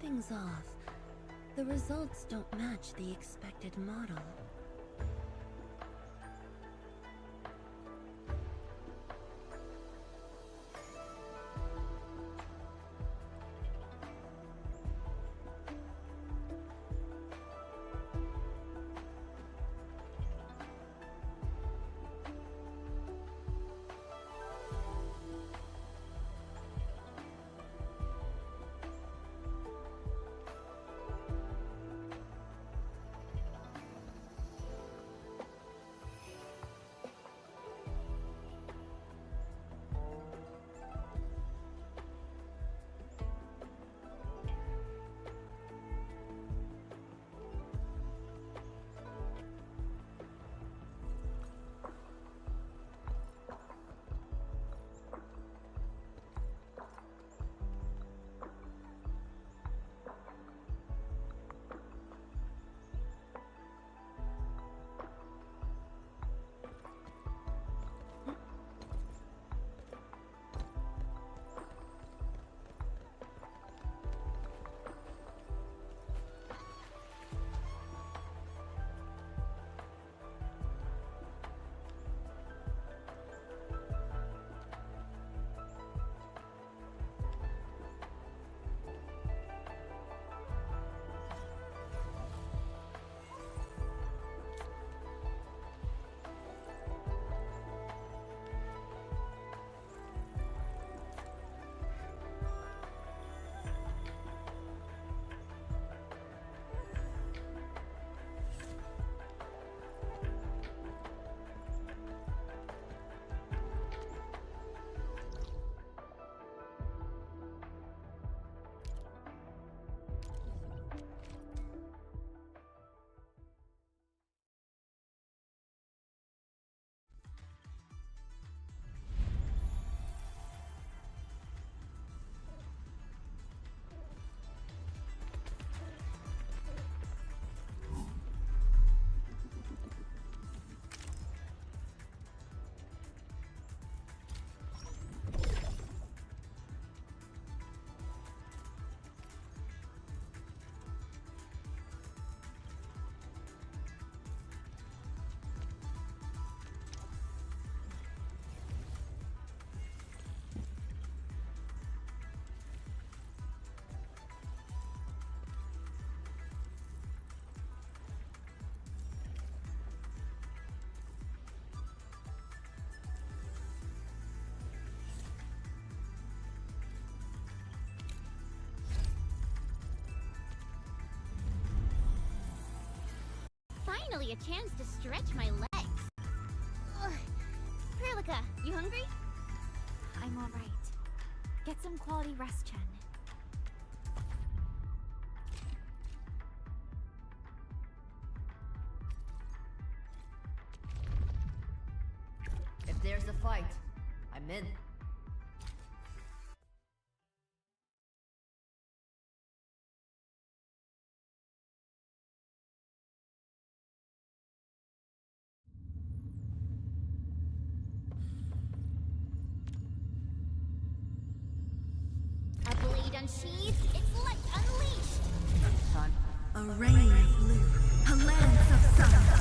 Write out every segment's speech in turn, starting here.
Something's off. The results don't match the expected model. Finally a chance to stretch my legs. Ugh. Perlica, you hungry? I'm alright. Get some quality rest, Chen. If there's a fight, I'm in. A blade unsheathed, its light unleashed. Son. A rain of blue, a lance of sun.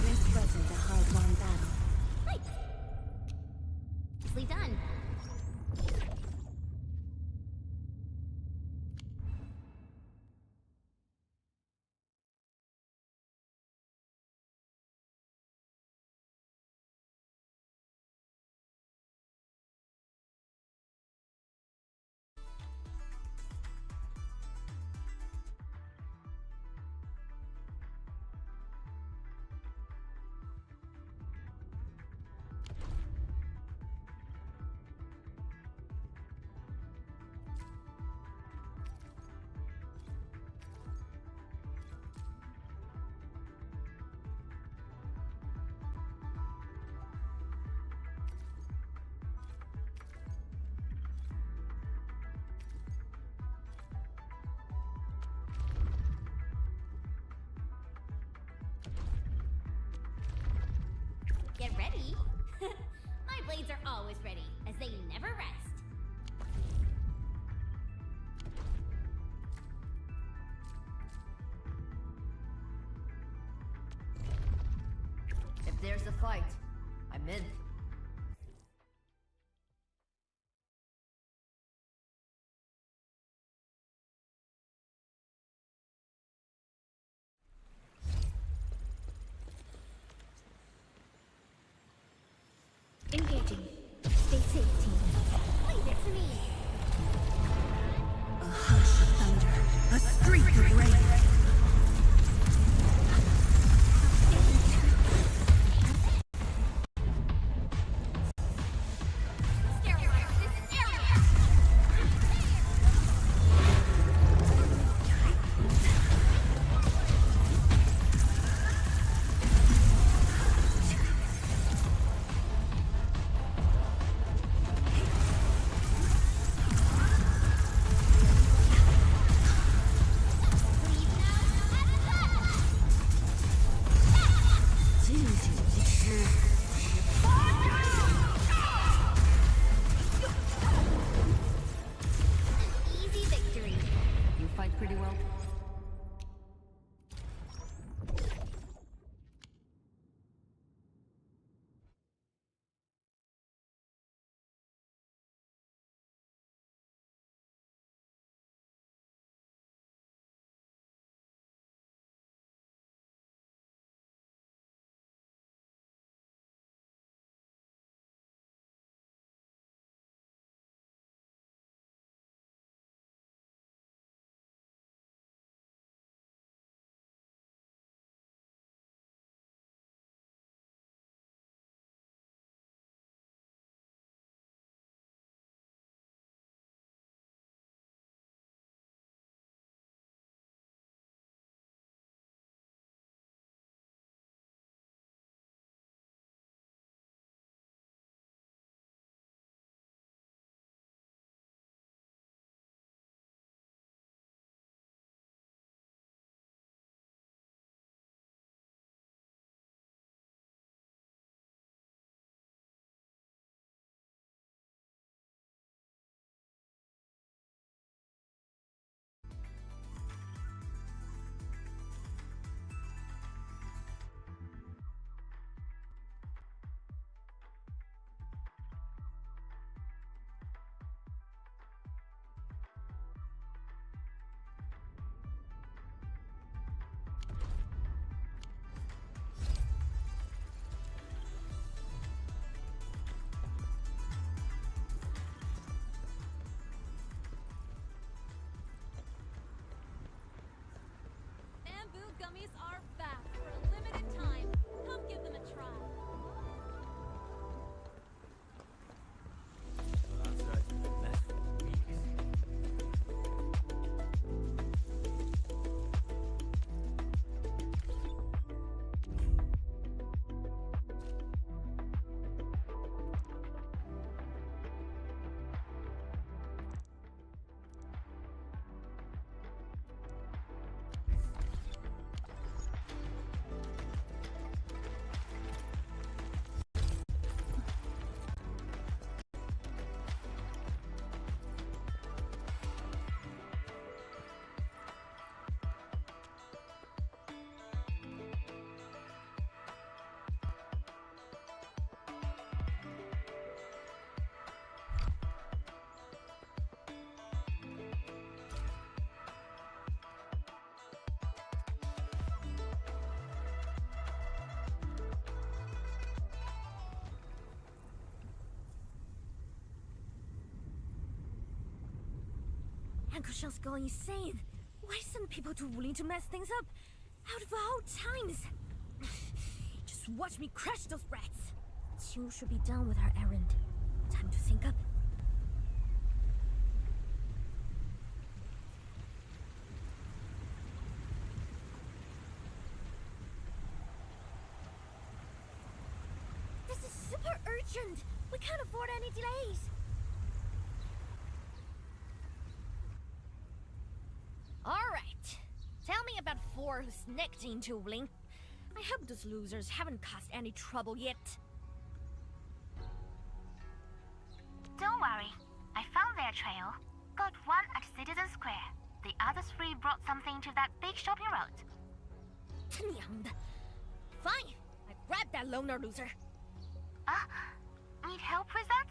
This wasn't a hard-won battle. always ready, as they never rest. If there's a fight, I'm in. Engaging. Stay safe, team. Leave it to me. A hush of thunder, a streak of rain. Sterilize this area. Easy victory. You fight pretty well. Bamboo gummies are back for a limited time. Come give them a try. Anchor shell's going insane. Why send people to Wuling to mess things up? Out of all times! Just watch me crush those rats! Qiu should be done with her errand. Time to sync up. This is super urgent. We can't afford any delays. Alright. Tell me about 4 who sneaked into Wuling. I hope those losers haven't caused any trouble yet. us three brought something to that big shopping road. 他娘的 Fine, I grabbed that loner loser. Need help with that?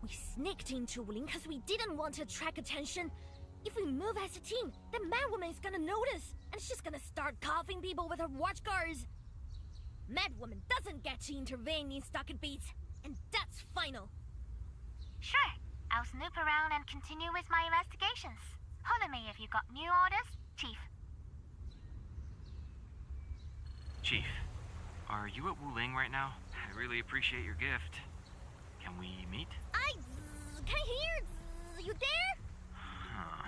We sneaked into Wuling because we didn't want to attract attention. If we move as a team, then Madwoman is gonna notice, and she's gonna start coughing people with her watch guards. Madwoman doesn't get to intervene in stockade beats, and that's final. Sure, I'll snoop around and continue with my investigations. Holler me if you got new orders, Chief. Chief, are you at Wuling right now? I really appreciate your gift. Can we meet? I can't hear. You there? Huh.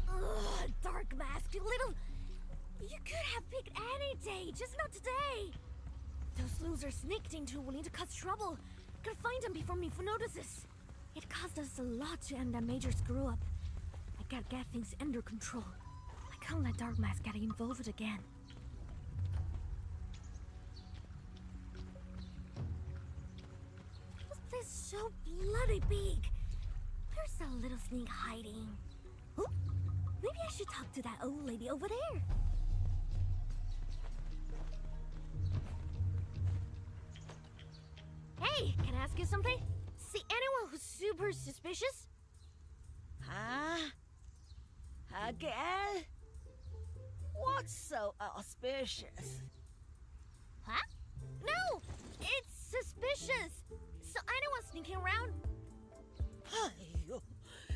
Ugh, Dark Mask, you little... You could have picked any day, just not today. Those losers sneaked into Wuling to cause trouble. Gotta find them before Mifu notices. It cost us a lot to end that major screw-up. I gotta get things under control. I can't let Dark Mask get involved again. This place is so bloody big. There's a little sneak hiding. Oh, maybe I should talk to that old lady over there. Hey, can I ask you something? See anyone who's super suspicious? Huh? Again? What's so auspicious? Huh? No! It's suspicious! So anyone sneaking around? Hey,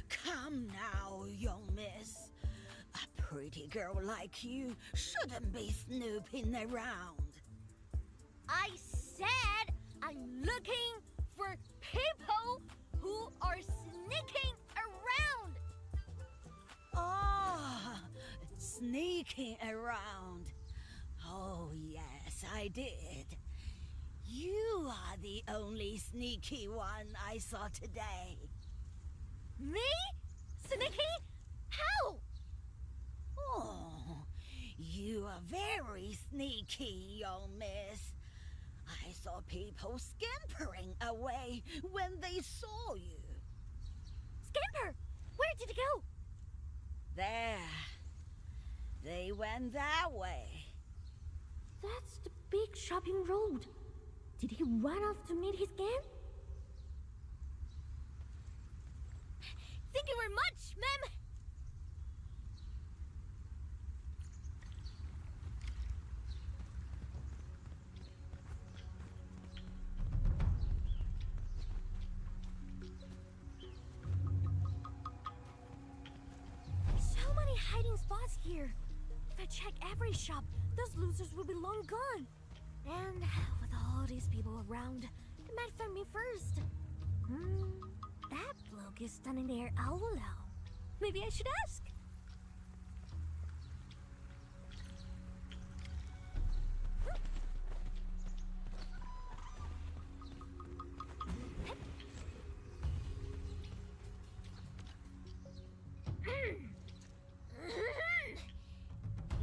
come now, young miss. A pretty girl like you shouldn't be snooping around. I said I'm looking for people who are sneaking around! Ah, sneaking around. Oh, yes, I did. You are the only sneaky one I saw today. Me? Sneaky? How? Oh, you are very sneaky, young miss. I saw people scampering away when they saw you. Scamper! Where did he go? There. They went that way. That's the big shopping road. Did he run off to meet his gang? Thank you very much, ma'am! So many hiding spots here. If I check every shop, those losers will be long gone. And with all these people around, they might find me first. That bloke is standing there all alone. Maybe I should ask.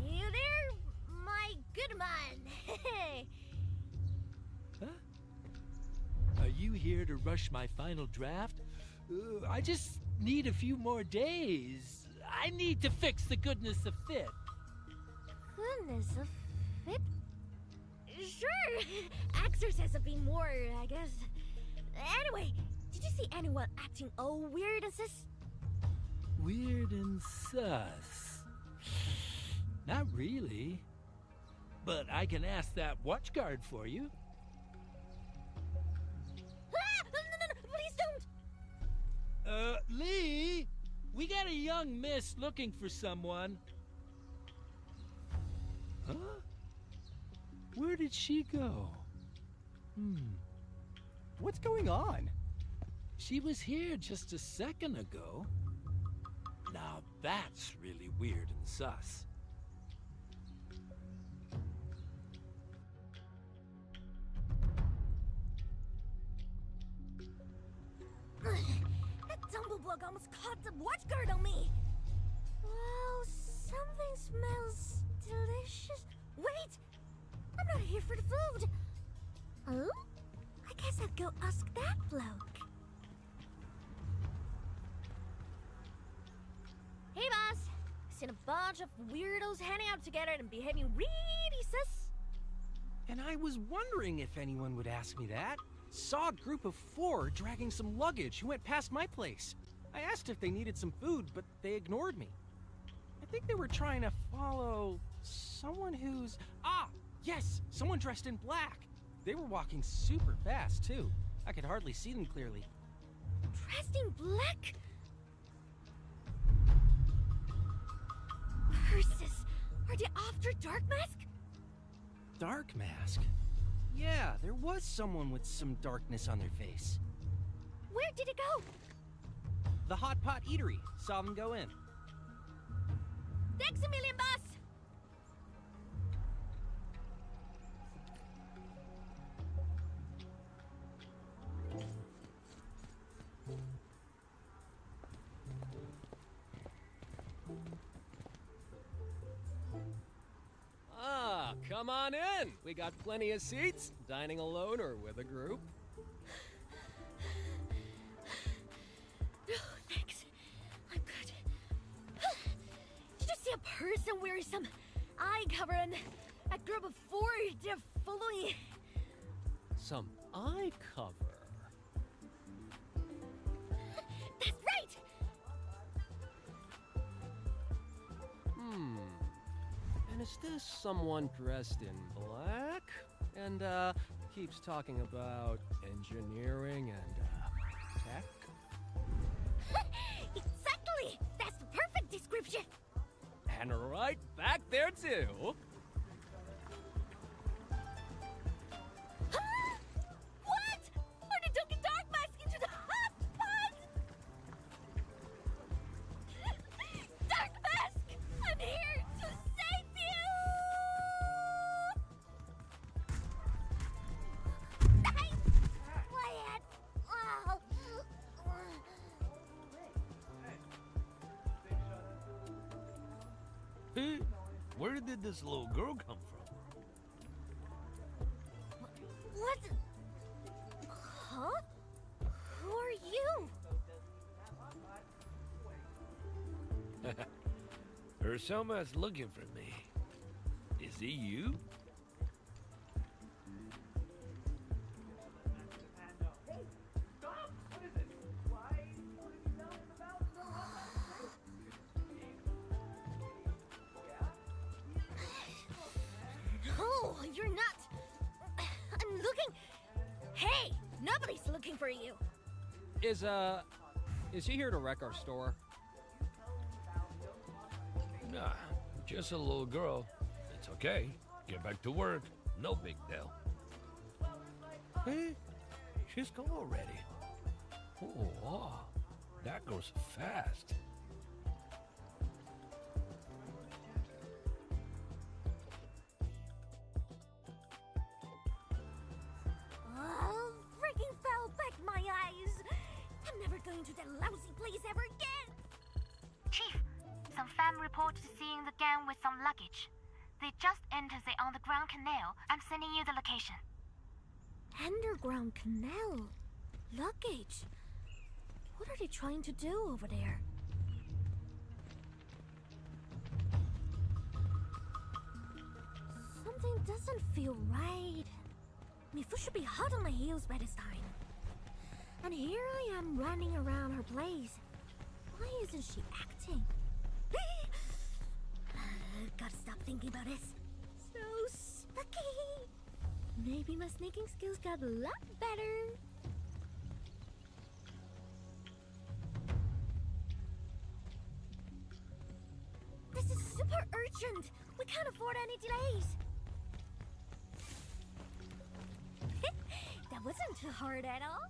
You there, my good man? Huh? Are you here to rush my final draft? I just need a few more days. I need to fix the goodness of fit. Goodness of fit? Sure, exercise a bit more, I guess. Anyway, did you see anyone acting all weird and sus? Weird and sus. Not really. But I can ask that watch guard for you. Ah! No, please don't! Lee! We got a young miss looking for someone. Huh? Where did she go? What's going on? She was here just a second ago. Now that's really weird and sus. That dumble-bug almost caught the watch guard on me. Well, something smells delicious. Wait! A I'm not here for the food. Oh? I guess I'll go ask that bloke. Hey, boss. Seen a bunch of weirdos hanging out together and behaving really sus. And I was wondering if anyone would ask me that. Saw a group of 4 dragging some luggage who went past my place. I asked if they needed some food, but they ignored me. I think they were trying to follow someone who's... Ah, yes, someone dressed in black. They were walking super fast, too. I could hardly see them clearly. Dressed in black? Curses! Are they after Dark Mask? Dark Mask? Yeah, there was someone with some darkness on their face. Where did it go? The Hot Pot Eatery. Saw them go in. Thanks a million, boss! Ah, come on in. We got plenty of seats, dining alone or with a group. No, thanks. I'm good. Did you see a person wearing some eye cover and a group of 4 they're following? Some eye cover. That's right! And is this someone dressed in black? And, keeps talking about engineering and, tech? Exactly! That's the perfect description! And right back there, too. Huh? What? Are they dunking Dark Mask into the hot pot? Dark Mask! I'm here to save you! Quiet! Oh. Hey, where did this little girl come from? What? Huh? Who are you? Her Selma's looking for me. Is he you? No, you're not. I'm looking. Hey, nobody's looking for you. Is he here to wreck our store? Nah, just a little girl. It's okay. Get back to work. No big deal. Hey, she's gone already. Oh, wow. That goes fast. Oh, freaking fell back my eyes. I'm never going to that lousy place ever again. Chief, some fam reported seeing the gang with some luggage. They just entered the underground canal. I'm sending you the location. Underground canal. Luggage. What are they trying to do over there? Something doesn't feel right. Mifu should be hot on my heels by this time. And here I am running around her place. Why isn't she acting? Gotta stop thinking about this. So spooky. Maybe my sneaking skills got a lot better. This is super urgent. We can't afford any delays. That wasn't too hard at all.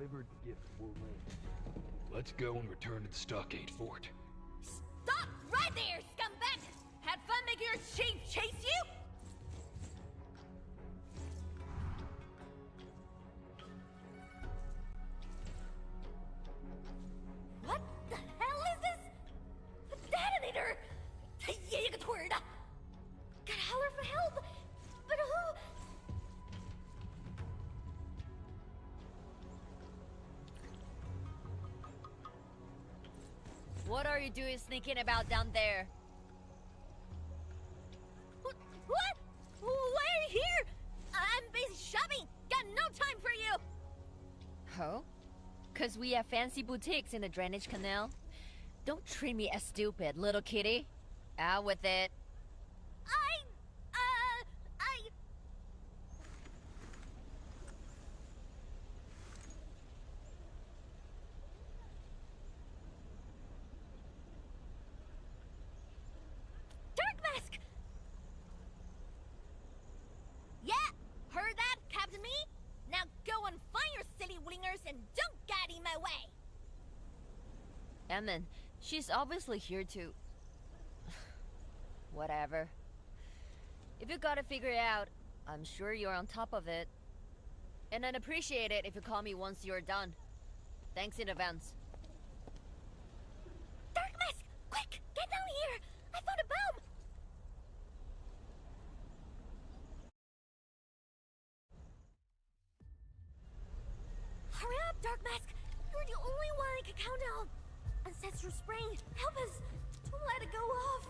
delivered the gift to Wuling. Let's go and return to the stockade fort. Stop right there, scumbag! Had fun making your chief chase you? What the hell is this? A detonator! Gotta holler for help! But who? What are you doing sneaking about down there? What? Why are you here? I'm busy shopping! Got no time for you! Oh? 'Cause we have fancy boutiques in the drainage canal? Don't treat me as stupid, little kitty. Out with it. Dark Mask! Yeah, heard that, Captain Me? Now go and find your silly wingers and don't get in my way! Emin, she's obviously here to... Whatever. If you gotta figure it out, I'm sure you're on top of it. And I'd appreciate it if you call me once you're done. Thanks in advance. Dark Mask! Quick! Get down here! I found a bomb! Hurry up, Dark Mask! You're the only one I can count on! Ancestral Spring, help us! Don't let it go off!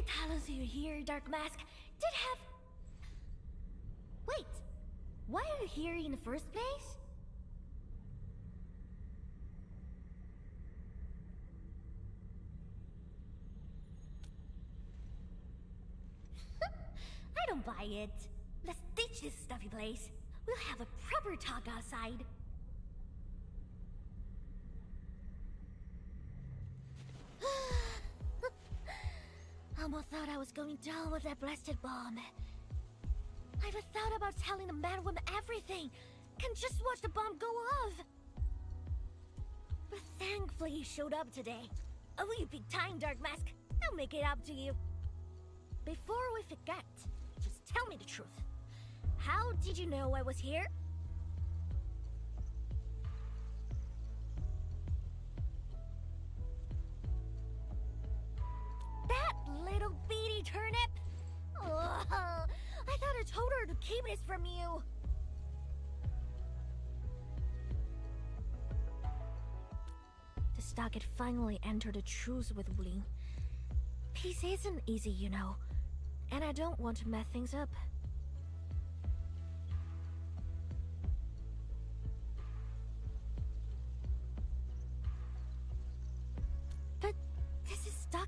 Talos, you here, Dark Mask? Did have... Wait, why are you here in the first place? I don't buy it. Let's ditch this stuffy place. We'll have a proper talk outside. Almost thought I was going down with that blasted bomb. I even thought about telling the madwoman everything. Can just watch the bomb go off. But thankfully you showed up today. Oh, you big time, Dark Mask. I'll make it up to you. Before we forget, just tell me the truth. How did you know I was here? That little beady turnip! Oh, I thought I told her to keep this from you. The stock had finally entered a truce with Wuling. Peace isn't easy, you know, and I don't want to mess things up.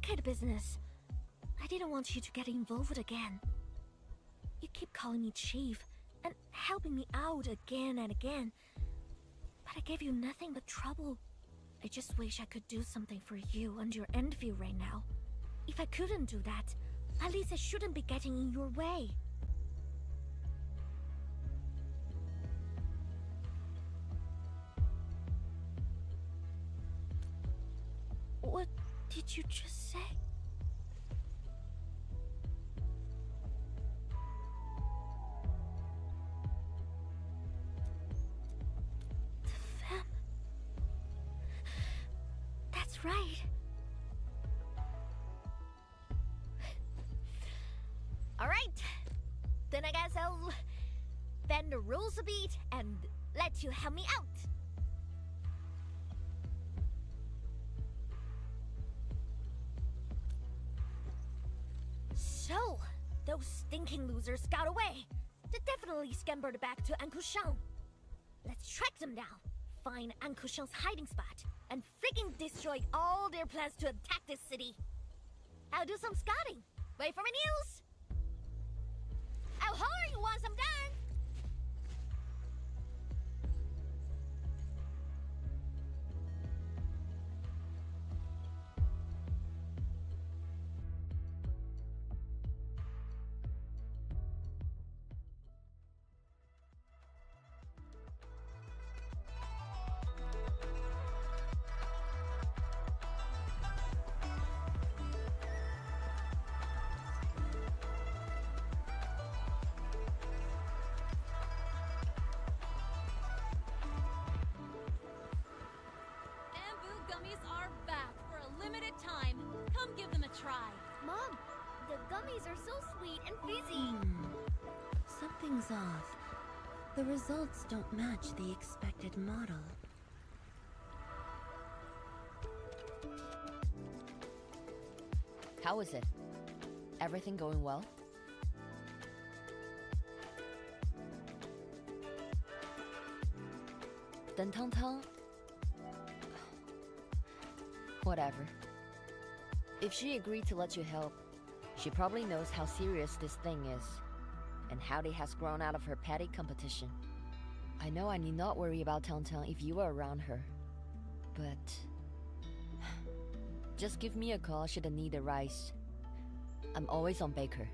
delicate business. I didn't want you to get involved again. You keep calling me Chief and helping me out again and again. But I gave you nothing but trouble. I just wish I could do something for you and your Endfield right now. If I couldn't do that, at least I shouldn't be getting in your way. What did you just say? The fam... That's right. Alright. Then I guess I'll bend the rules a bit and let you help me out. So, those stinking losers got away. They definitely scampered back to Ankushan. Let's track them down, find Ankushan's hiding spot, and freaking destroy all their plans to attack this city. I'll do some scouting. Wait for my news. I'll holler you once I'm done. Gummies are back for a limited time. Come give them a try. Mom, the gummies are so sweet and fizzy. Something's off. The results don't match the expected model. How is it? Everything going well? Then Tang Tang? Whatever. If she agreed to let you help, she probably knows how serious this thing is, and how it has grown out of her petty competition. I know I need not worry about Tang Tang if you are around her, but... just give me a call should the need arise. I'm always on Baker.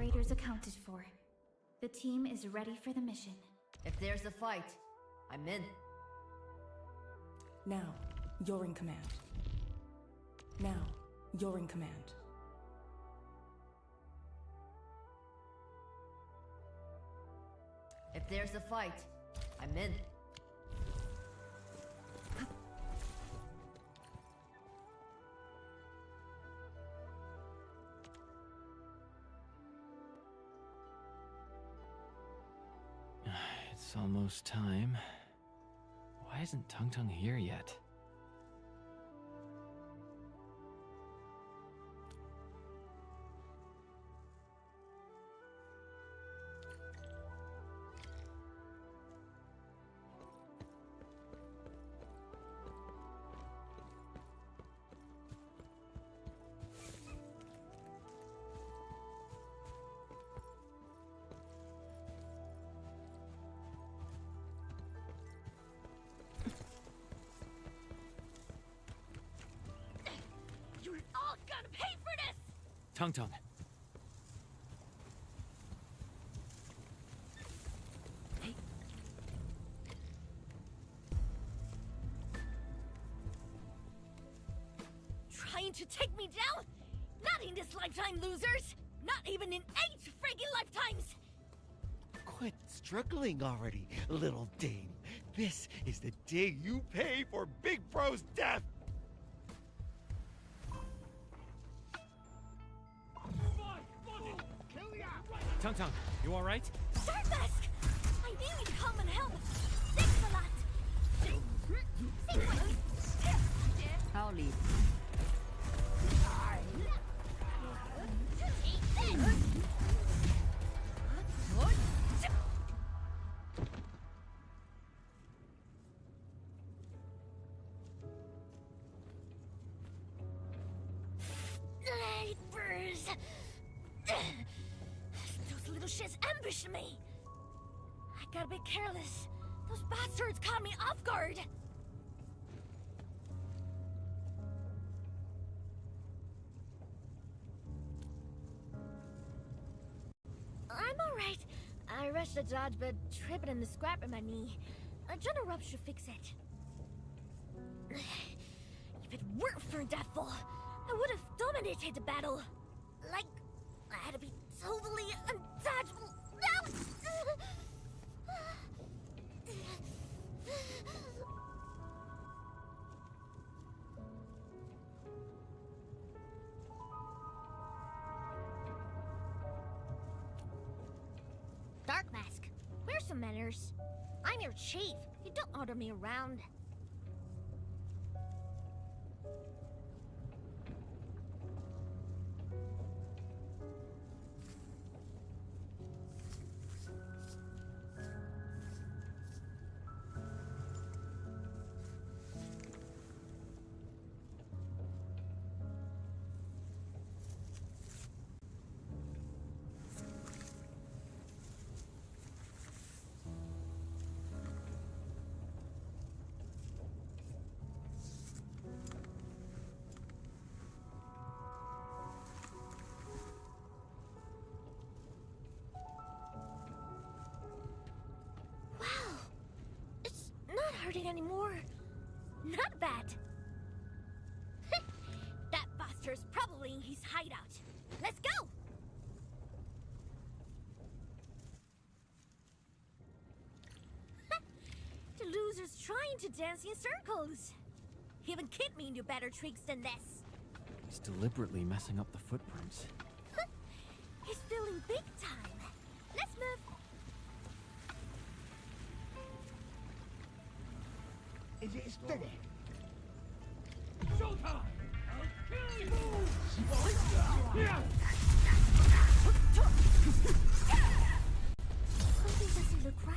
operators accounted for. The team is ready for the mission. If there's a fight, I'm in. Now, you're in command. Now, you're in command. If there's a fight, I'm in. It's almost time. Why isn't Tung Tung here yet? You're all gonna pay for this! Tung Tung. Trying to take me down? Not in this lifetime, losers! Not even in 8 friggin' lifetimes! Quit struggling already, little dame. This is the day you pay for Big Bro's death! Tung Tung, you alright? Starmask! I knew you'd come and help! Thanks a lot! I'll leave. It burns! Those little shits ambushed me! I gotta be careless. Those bastards caught me off guard! I'm alright. I rushed the dodge, but tripping and the scrap in my knee. A gentle rub should fix it. If it weren't for Deathfall, I would have dominated the battle. Like, I had to be totally untouchable. Dark Mask, where's some manners? I'm your chief. You don't order me around. Hurting anymore. Not bad. That bastard's probably in his hideout. Let's go! The loser's trying to dance in circles. Even Kid Mean knew better tricks than this. He's deliberately messing up the footprints. He's feeling big time. Let's move. Is it steady? Showtime! I'll kill you! Something doesn't look right.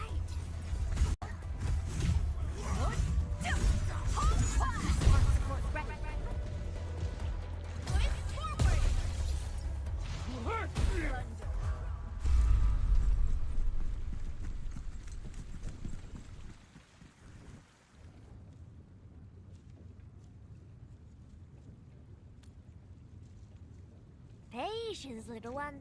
Patience, little one.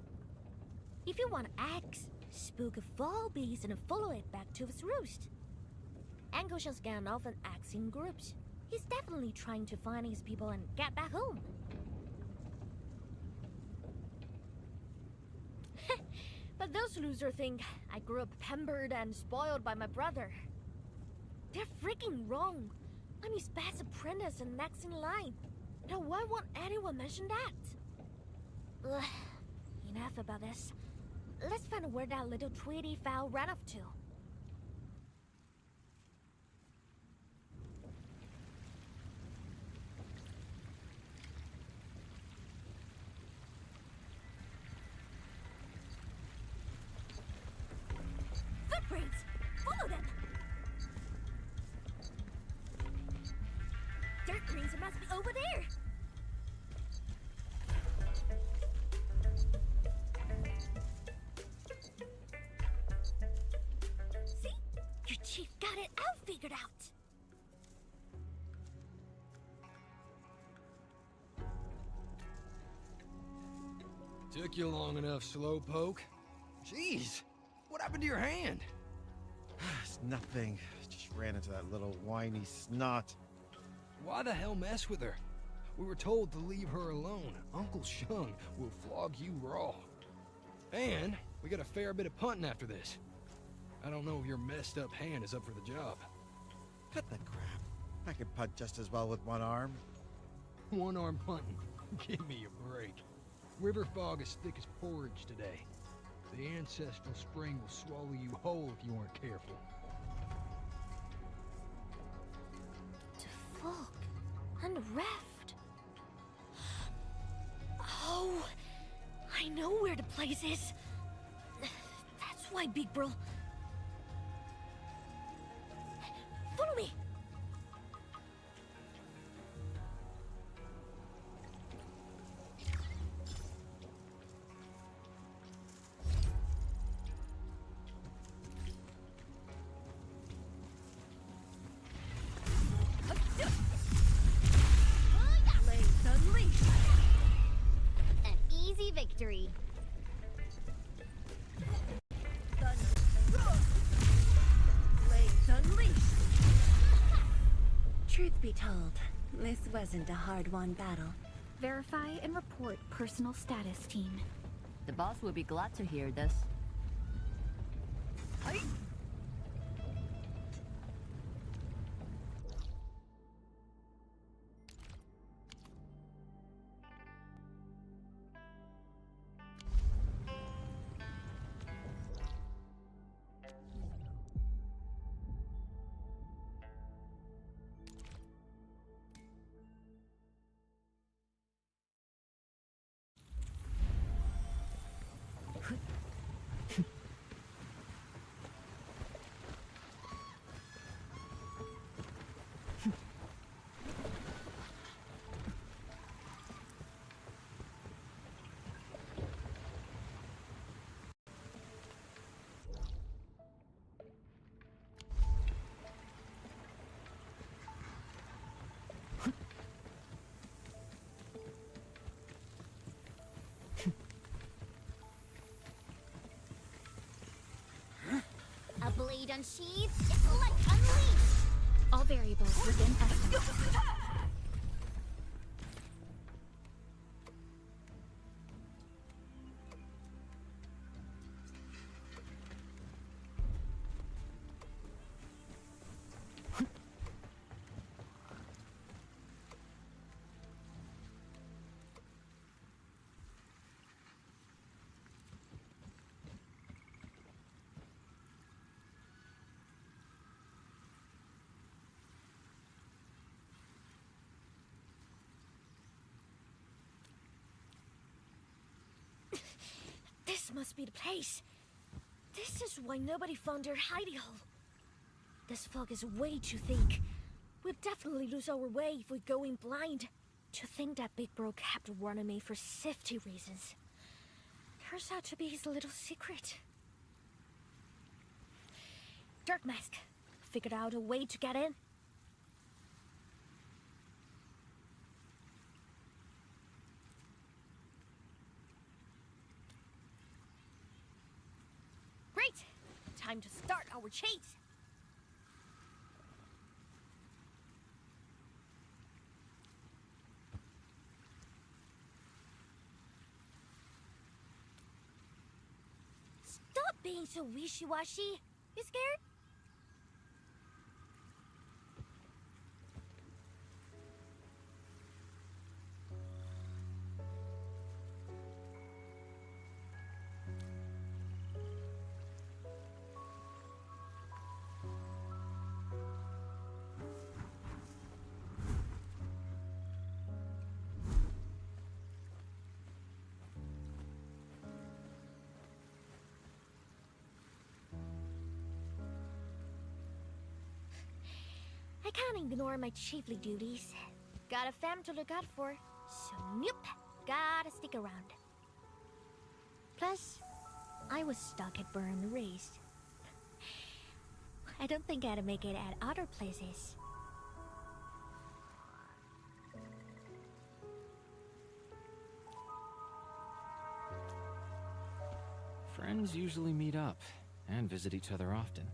If you want eggs, spook a fall beast and follow it back to its roost. Anguish's gang often acts in groups. He's definitely trying to find his people and get back home. But those losers think I grew up pampered and spoiled by my brother. They're freaking wrong. I'm his best apprentice and next in line. Now why won't anyone mention that? Ugh, enough about this. Let's find where that little Tweety fowl ran off to. Footprints! Follow them! Dirt greens must be over there! See? Your chief got it all figured out! Took you long enough, Slowpoke. Jeez, what happened to your hand? It's nothing. Just ran into that little whiny snot. Why the hell mess with her? We were told to leave her alone. Uncle Shung will flog you raw. And we got a fair bit of punting after this. I don't know if your messed up hand is up for the job. Cut the crap. I can punt just as well with one arm. One arm punting. Give me a break. River fog is thick as porridge today. The ancestral spring will swallow you whole if you aren't careful. The fog and the raft. Oh, I know where the place is. That's why Big Bro. Follow me. An easy victory. Truth be told, this wasn't a hard-won battle. Verify and report personal status, team. The boss will be glad to hear this. A blade unsheathed, like unleashed. All variables within estimate. This must be the place. This is why nobody found their hidey hole. This fog is way too thick. We'll definitely lose our way if we go in blind. To think that Big Bro kept warning me for safety reasons. Turns out to be his little secret. Dark Mask, figured out a way to get in. time to start our chase. Stop being so wishy-washy. You scared? I can't ignore my chiefly duties. Got a fam to look out for, so nope, gotta stick around. Plus, I was stuck at Burn Race. I don't think I'd make it at other places. Friends usually meet up and visit each other often.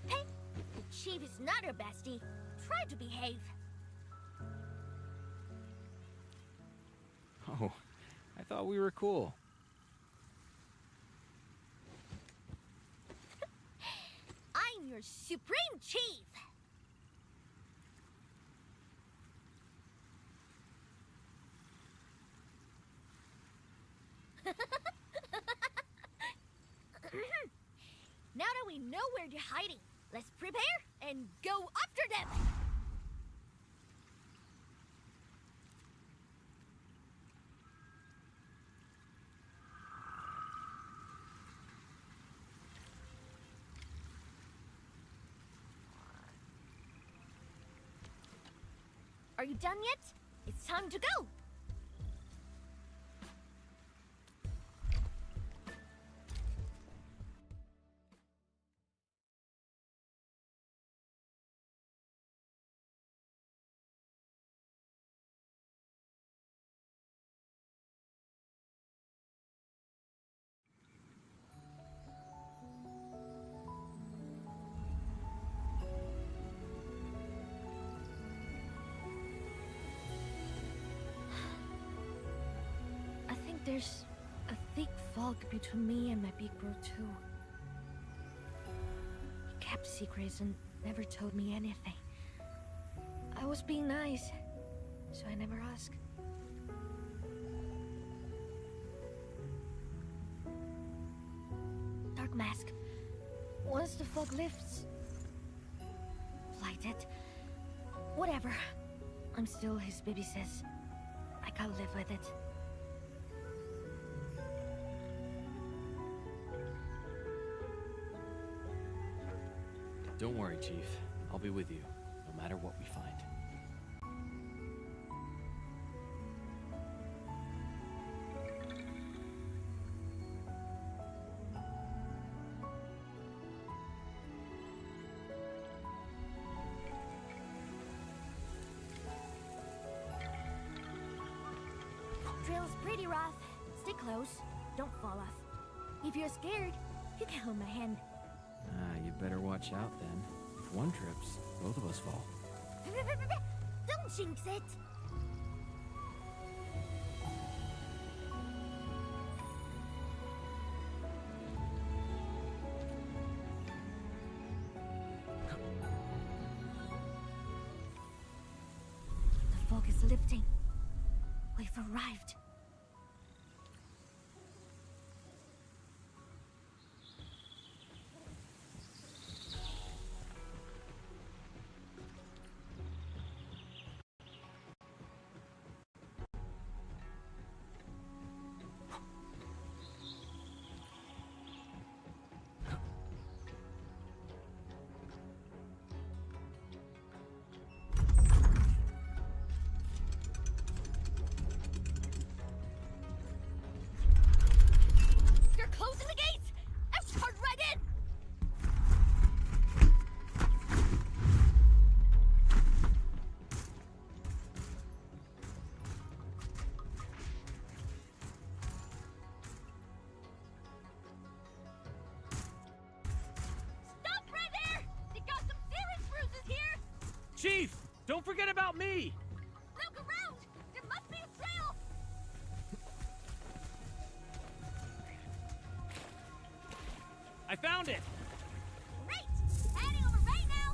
Hey, the chief is not your bestie. Try to behave. Oh, I thought we were cool. I'm your supreme chief. Now that we know where you're hiding, let's prepare and go after them! Are you done yet? It's time to go! There's a thick fog between me and my big bro too. He kept secrets and never told me anything. I was being nice, so I never asked. Dark mask. Once the fog lifts... Lighted. Whatever. I'm still his baby sis. I can't live with it. Don't worry, Chief. I'll be with you, no matter what we find. Trail's pretty rough. Stick close. Don't fall off. If you're scared, you can hold my hand. You better watch out then. If one trips, both of us fall. Don't jinx it! The fog is lifting. We've arrived. Chief! Don't forget about me! Look around! There must be a trail! I found it! Great! Heading over right now!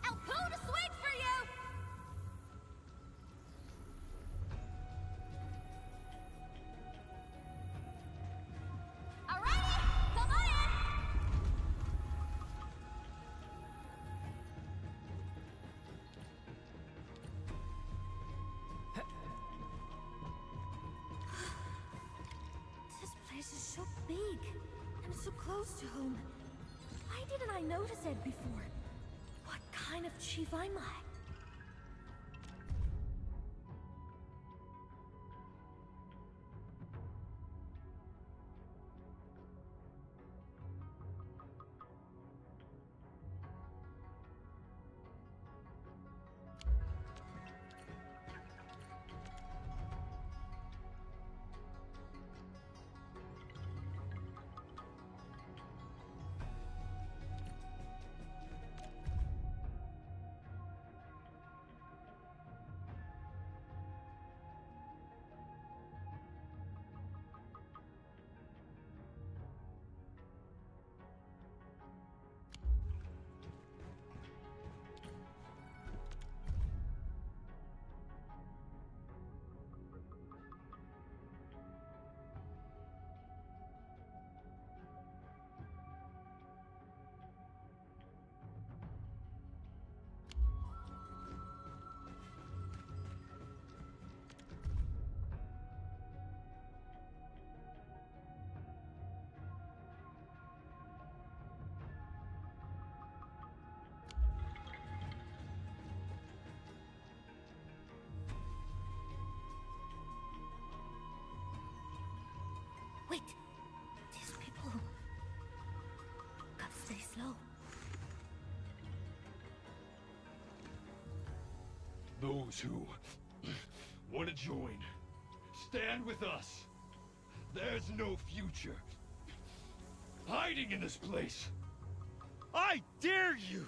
I'll pull the switch for you! Alrighty! Come on in! This place is so big, and so close to home. Why didn't I notice it before? What kind of chief am I? Wait, these people gotta stay slow. Those who want to join, stand with us. There's no future hiding in this place. I dare you!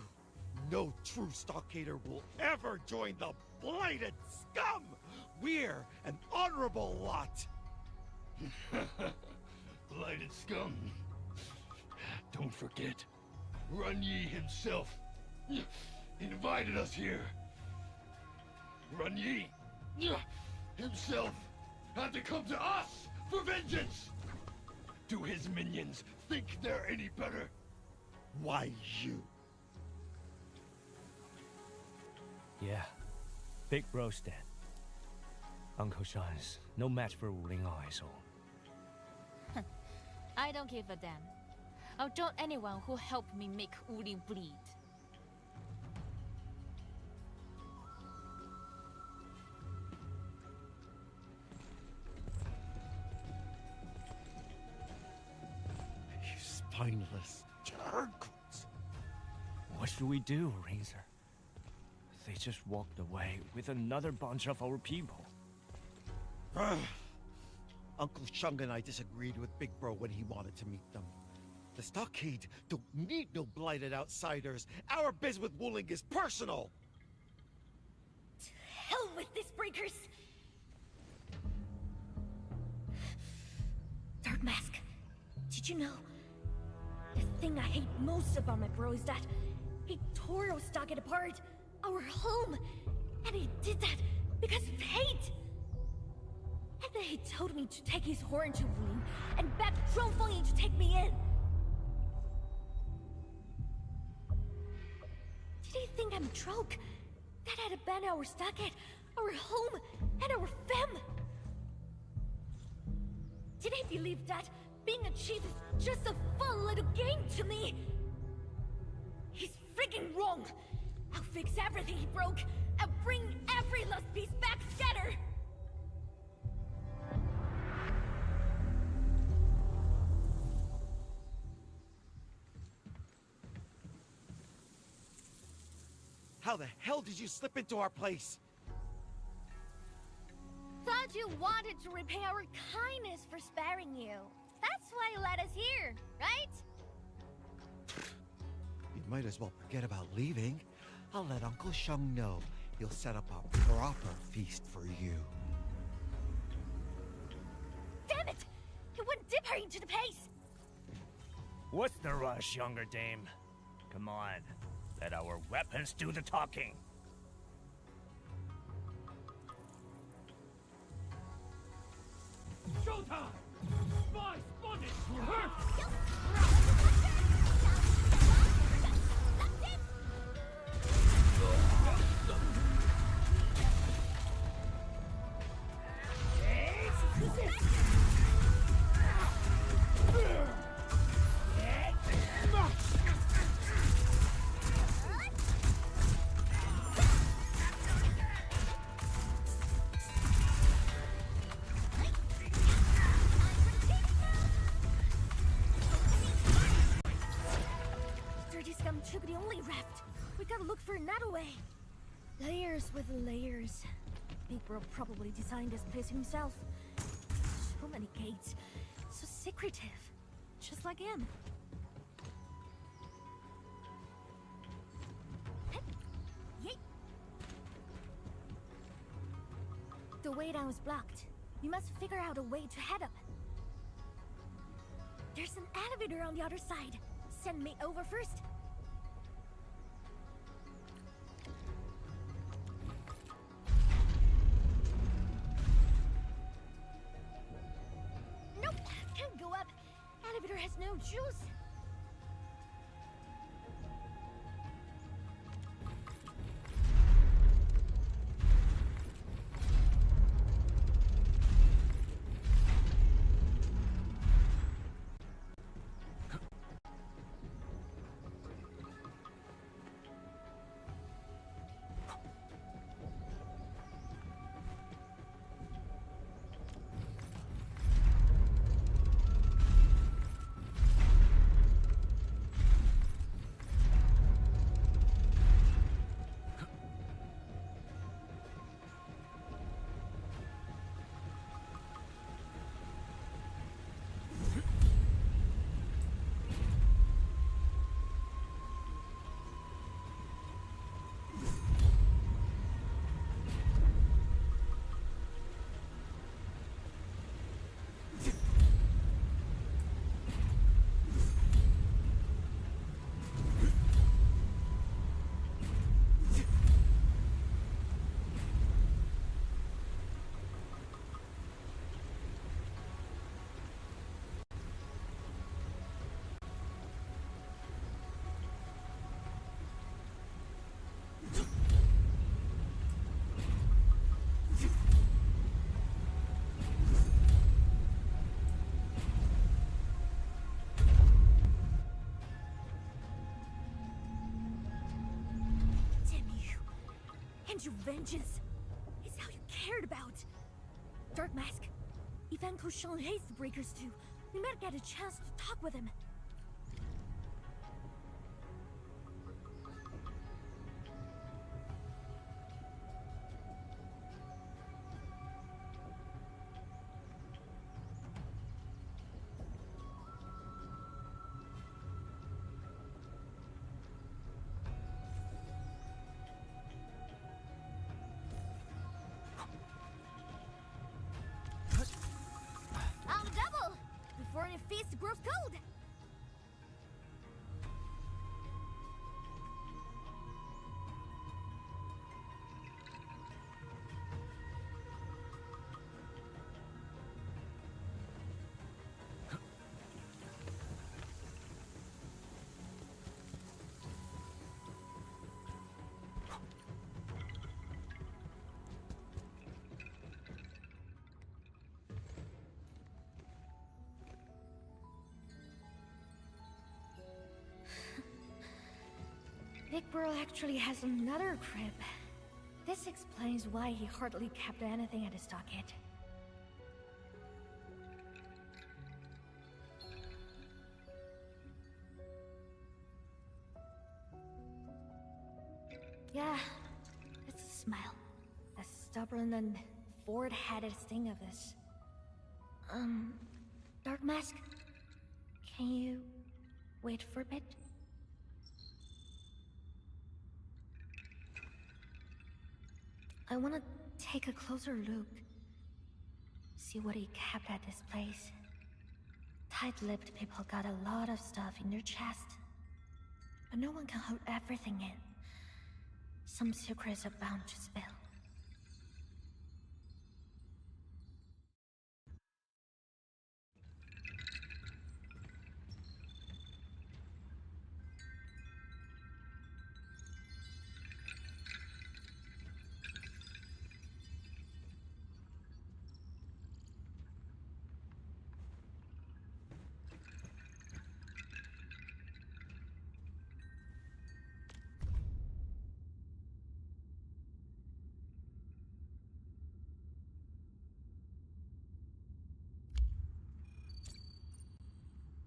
No true Stalkator will ever join the blighted scum! We're an honorable lot! Blighted scum. Don't forget, Run Yi himself invited us here. Run Yi himself had to come to us for vengeance. Do his minions think they're any better? Why you? Yeah, Big Bro's dead. Uncle Sean's no match for Wuling on his own. I don't give a damn. I'll join anyone who helped me make Wuling bleed. You spineless turds. What should we do, Razor? They just walked away with another bunch of our people. Uncle Shung and I disagreed with Big Bro when he wanted to meet them. The Stockade don't need no blighted outsiders. Our biz with Wuling is personal! To hell with these breakers! Dark Mask, did you know? The thing I hate most about my bro is that he tore our Stockade apart, our home! And he did that because of hate! And then he told me to take his horn to Wuling and beg Fengyi to take me in. Did he think I'm drunk? That I'd abandon our stockade, our home, and our fam? Did he believe that being a chief is just a fun little game to me? He's freaking wrong! I'll fix everything he broke, and bring every lost piece back together! How the hell did you slip into our place? Thought you wanted to repay our kindness for sparing you. That's why you led us here, right? You might as well forget about leaving. I'll let Uncle Shung know. He'll set up a proper feast for you. Damn it! You wouldn't dip her into the pace! What's the rush, younger dame? Come on, let our weapons do the talking. Showtime! Spy spotted! Hurt! Dirty scum took the only raft. We gotta look for another way. Layers with layers. Big Bro probably designed this place himself. So many gates. So secretive. Just like him. Yeet. The way down is blocked. We must figure out a way to head up. There's an elevator on the other side. Send me over first. Nope, can't go up. Elevator has no juice. And your vengeance is how you cared about. Dark Mask, if Uncle Sean hates the Breakers too, we might get a chance to talk with him. I'll double before the feast grows cold. Big Bro actually has another crib. This explains why he hardly kept anything at his docket. Yeah, it's a smile. A stubborn and forward-headed thing of this. Dark Mask? Can you wait for a bit? I wanna take a closer look. See what he kept at this place. Tight-lipped people got a lot of stuff in their chest. But no one can hold everything in. Some secrets are bound to spill.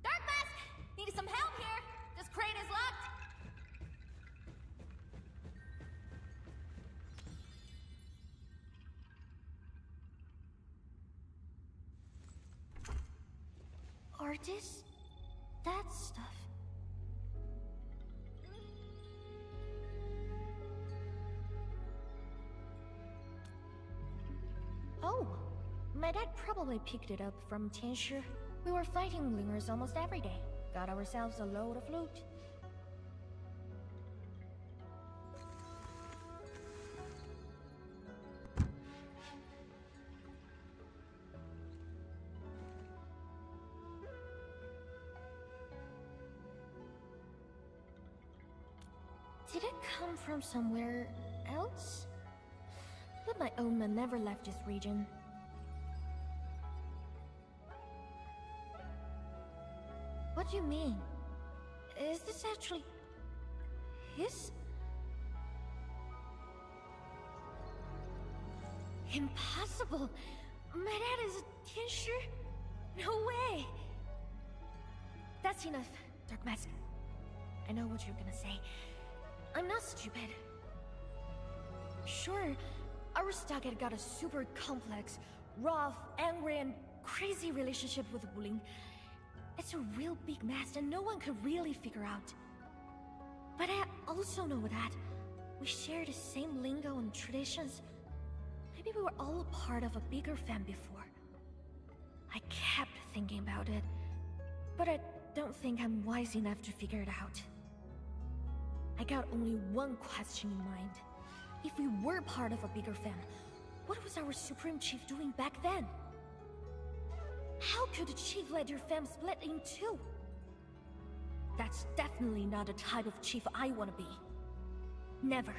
Dark Mask! Need some help here! This crate is locked! Artist? That stuff. Oh, my dad probably picked it up from Tianshi. We were fighting Wulingers almost every day. Got ourselves a load of loot. Did it come from somewhere else? But my own man never left this region. What do you mean? Is this actually his? Impossible! My dad is a Tianshi? No way! That's enough, Dark Mask. I know what you're gonna say. I'm not stupid. Sure, our stockade got a super complex, rough, angry, and crazy relationship with Wuling. It's a real big mess and no one could really figure out. But I also know that we share the same lingo and traditions. Maybe we were all a part of a bigger fam before. I kept thinking about it, but I don't think I'm wise enough to figure it out. I got only one question in mind. If we were part of a bigger fam, what was our Supreme Chief doing back then? How could the Chief let your fam split in two? That's definitely not the type of Chief I want to be. Never.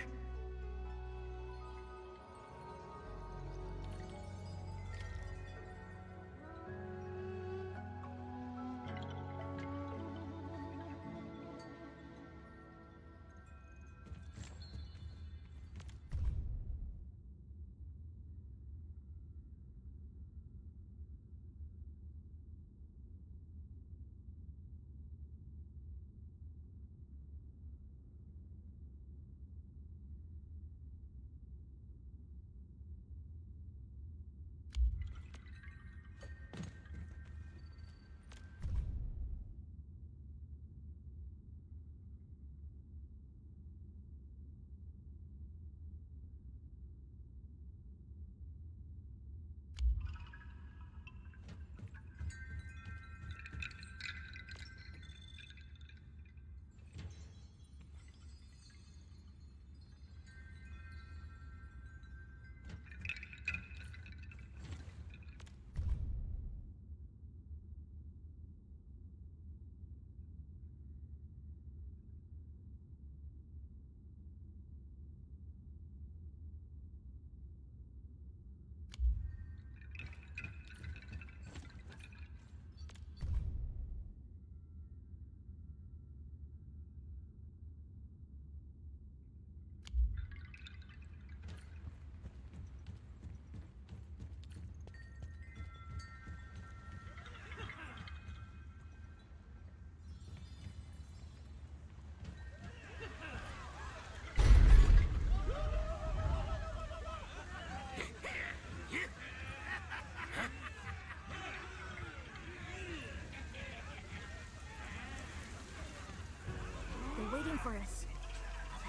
for us.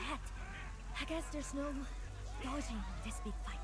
That, I guess there's no dodging this big fight.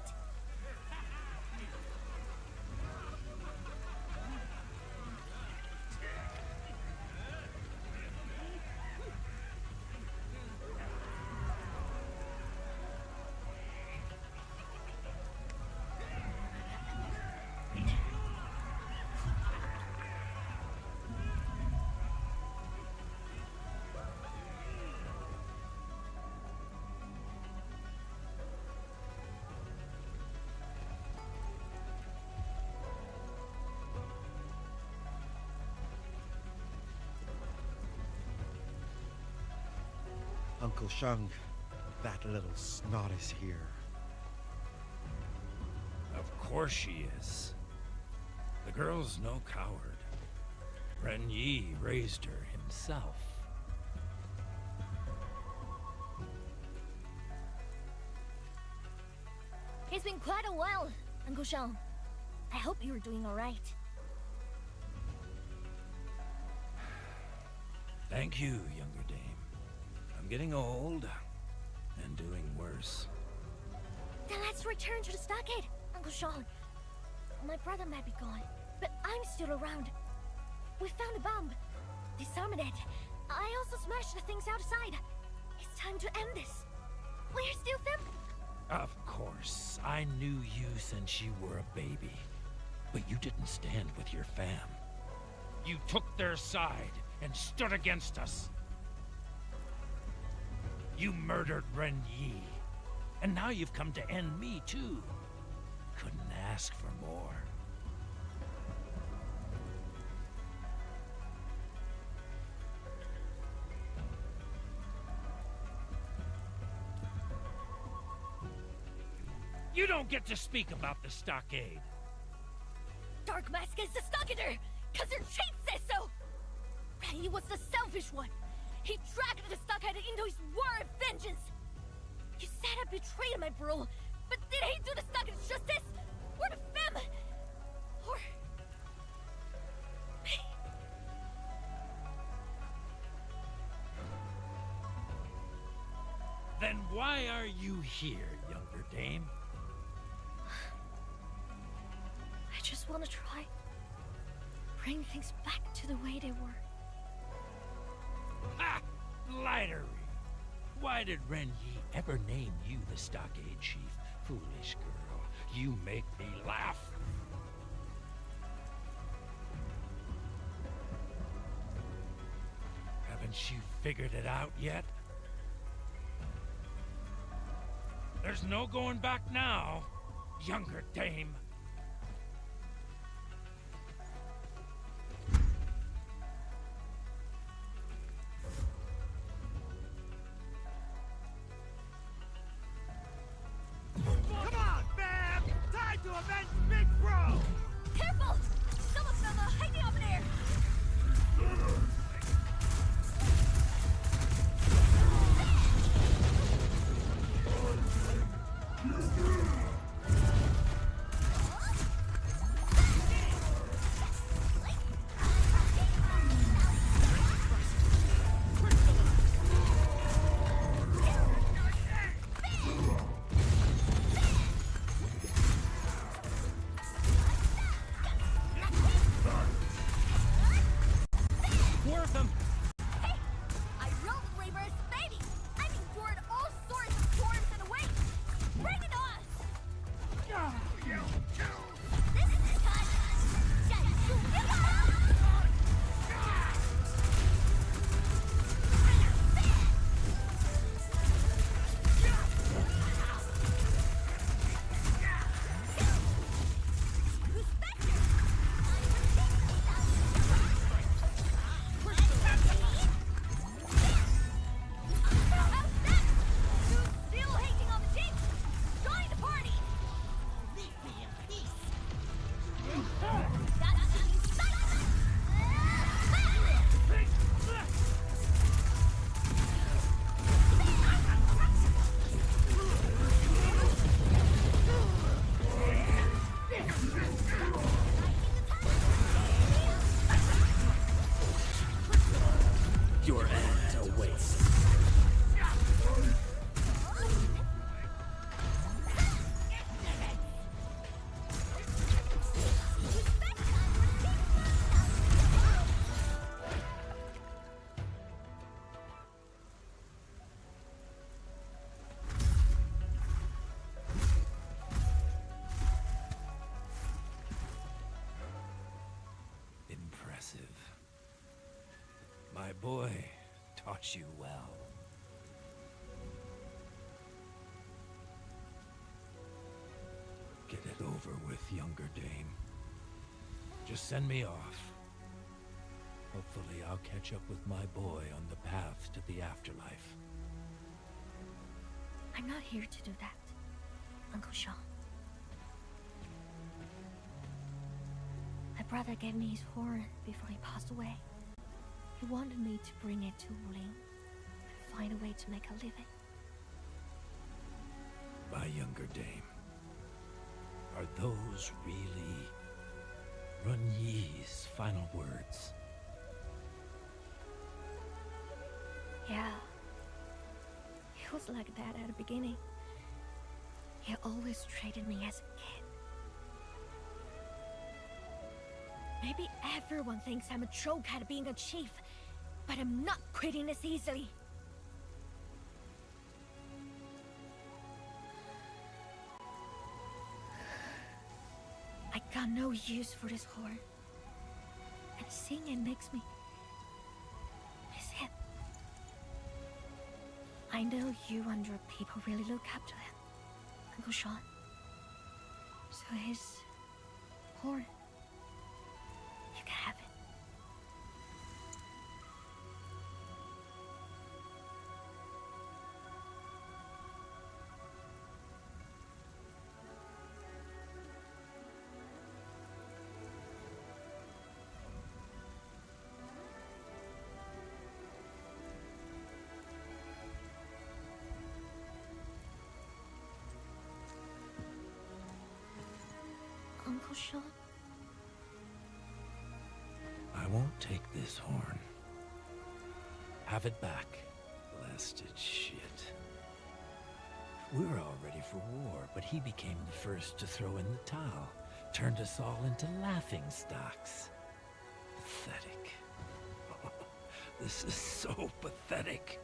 Uncle Shung, that little snot is here. Of course she is. The girl's no coward. Ren Yi raised her himself. It's been quite a while, Uncle Shung. I hope you're doing alright. Thank you, younger dame. I'm getting old and doing worse. Then let's return to the stockade, Uncle Shung. My brother might be gone, but I'm still around. We found a bomb. Disarmed it. I also smashed the things outside. It's time to end this. We're still family. Of course. I knew you since you were a baby. But you didn't stand with your fam. You took their side and stood against us. You murdered Ren Yi. And now you've come to end me, too. Couldn't ask for more. You don't get to speak about the stockade. Dark Mask is the stockader, cause your chief says so! He was the selfish one. He dragged the stockade into his war of vengeance. You said I betrayed my bro, but did he do the stockade justice? Or the fam? Or... me? Then why are you here, younger dame? I just want to try. Bring things back to the way they were. Ha! Blightery! Why did Ren Yi ever name you the stockade chief? Foolish girl, you make me laugh. Haven't you figured it out yet? There's no going back now, younger dame. Come on, fam! Time to avenge Big Bro! Careful! Some of them are hiding up there! Worth them! Hey! I rode Reaper's baby! I've endured all sorts of storms and waves! Bring it on! This is time! Still hating on the chief? Join the party! Leave me in peace! Your end awaits. boy taught you well. Get it over with, younger dame. Just send me off. Hopefully I'll catch up with my boy on the path to the afterlife. I'm not here to do that, Uncle Sean. My brother gave me his horn before he passed away. He wanted me to bring it to Wuling and find a way to make a living. My younger dame, are those really Run Yi's final words? Yeah. He was like that at the beginning. He always treated me as a kid. Maybe everyone thinks I'm a joke at being a chief, but I'm not quitting this easily. I got no use for this horn. And seeing it makes me miss him. I know you and your people really look up to him, Uncle Sean. So his horn, you can have it. Uncle Sean? I won't take this horn. Have it back, blasted shit. We were all ready for war, but he became the first to throw in the towel. Turned us all into laughing stocks. Pathetic. This is so pathetic.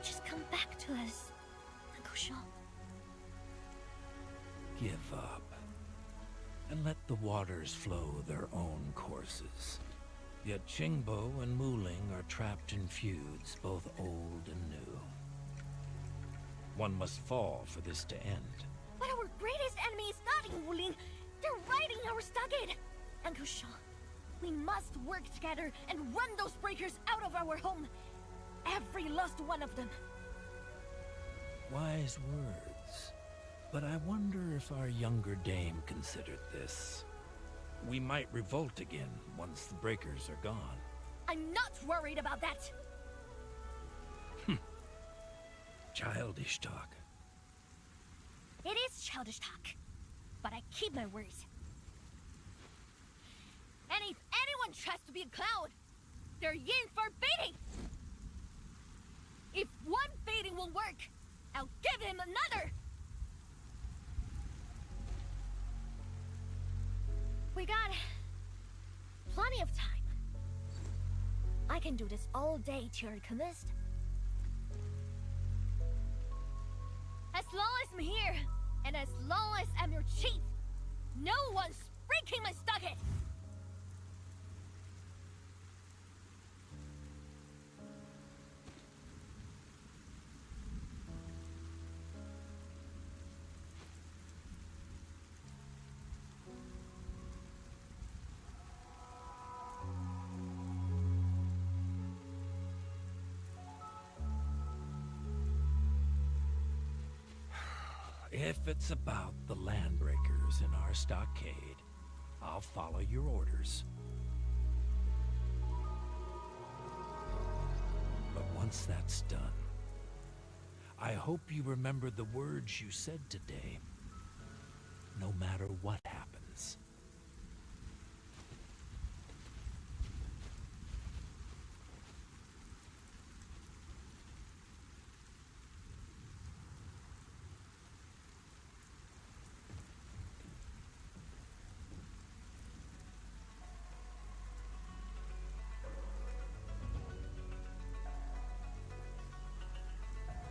Just come back to us, Uncle Sean. Give up. And let the waters flow their own courses. Yet Qingbo and Wuling are trapped in feuds, both old and new. One must fall for this to end. But our greatest enemy is not in Wuling. They're riding our stockade. Uncle Sean, we must work together and run those breakers out of our home. Every last one of them. Wise words. But I wonder if our younger dame considered this. We might revolt again once the breakers are gone. I'm not worried about that. Childish talk. It is childish talk, but I keep my words. And if anyone tries to be a clown, they're in for beating. If one beating will work, I'll give him another. We got plenty of time. I can do this all day till you're convinced. As long as I'm here, and as long as I'm your chief, no one's breaking my stockade! If it's about the landbreakers in our stockade, I'll follow your orders. But once that's done, I hope you remember the words you said today, no matter what happens.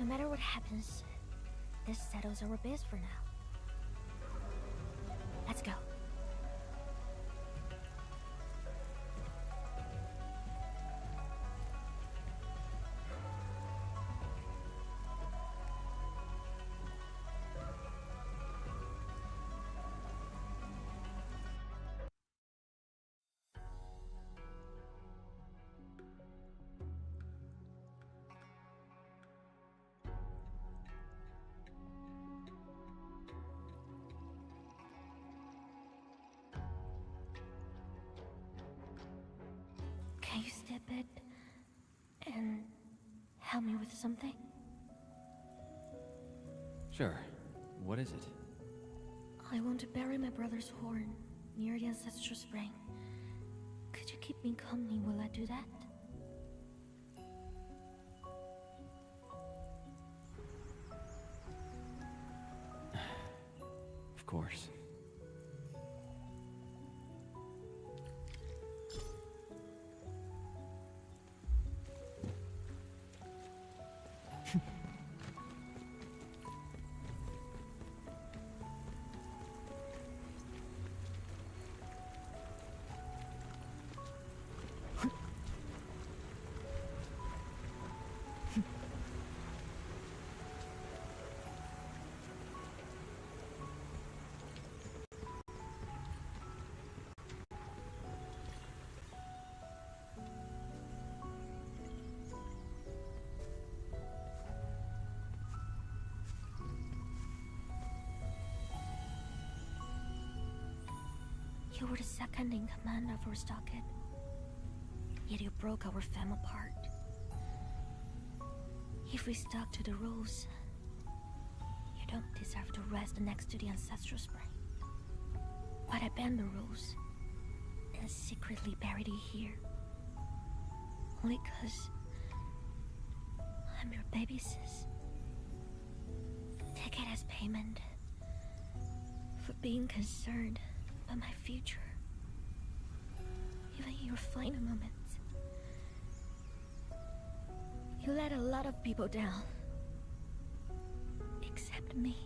No matter what happens, this settles our biz for now. Let's go. Can you step it and help me with something? Sure. What is it? I want to bury my brother's horn near the ancestral spring. Could you keep me company while I do that? Of course. You were the second in command of our stockade. Yet you broke our family apart. If we stuck to the rules, you don't deserve to rest next to the ancestral spring. But I bend the rules and secretly buried you here. Only 'cause I'm your baby sis. Take it as payment for being concerned about my future. Even in your final moments, you let a lot of people down. Except me.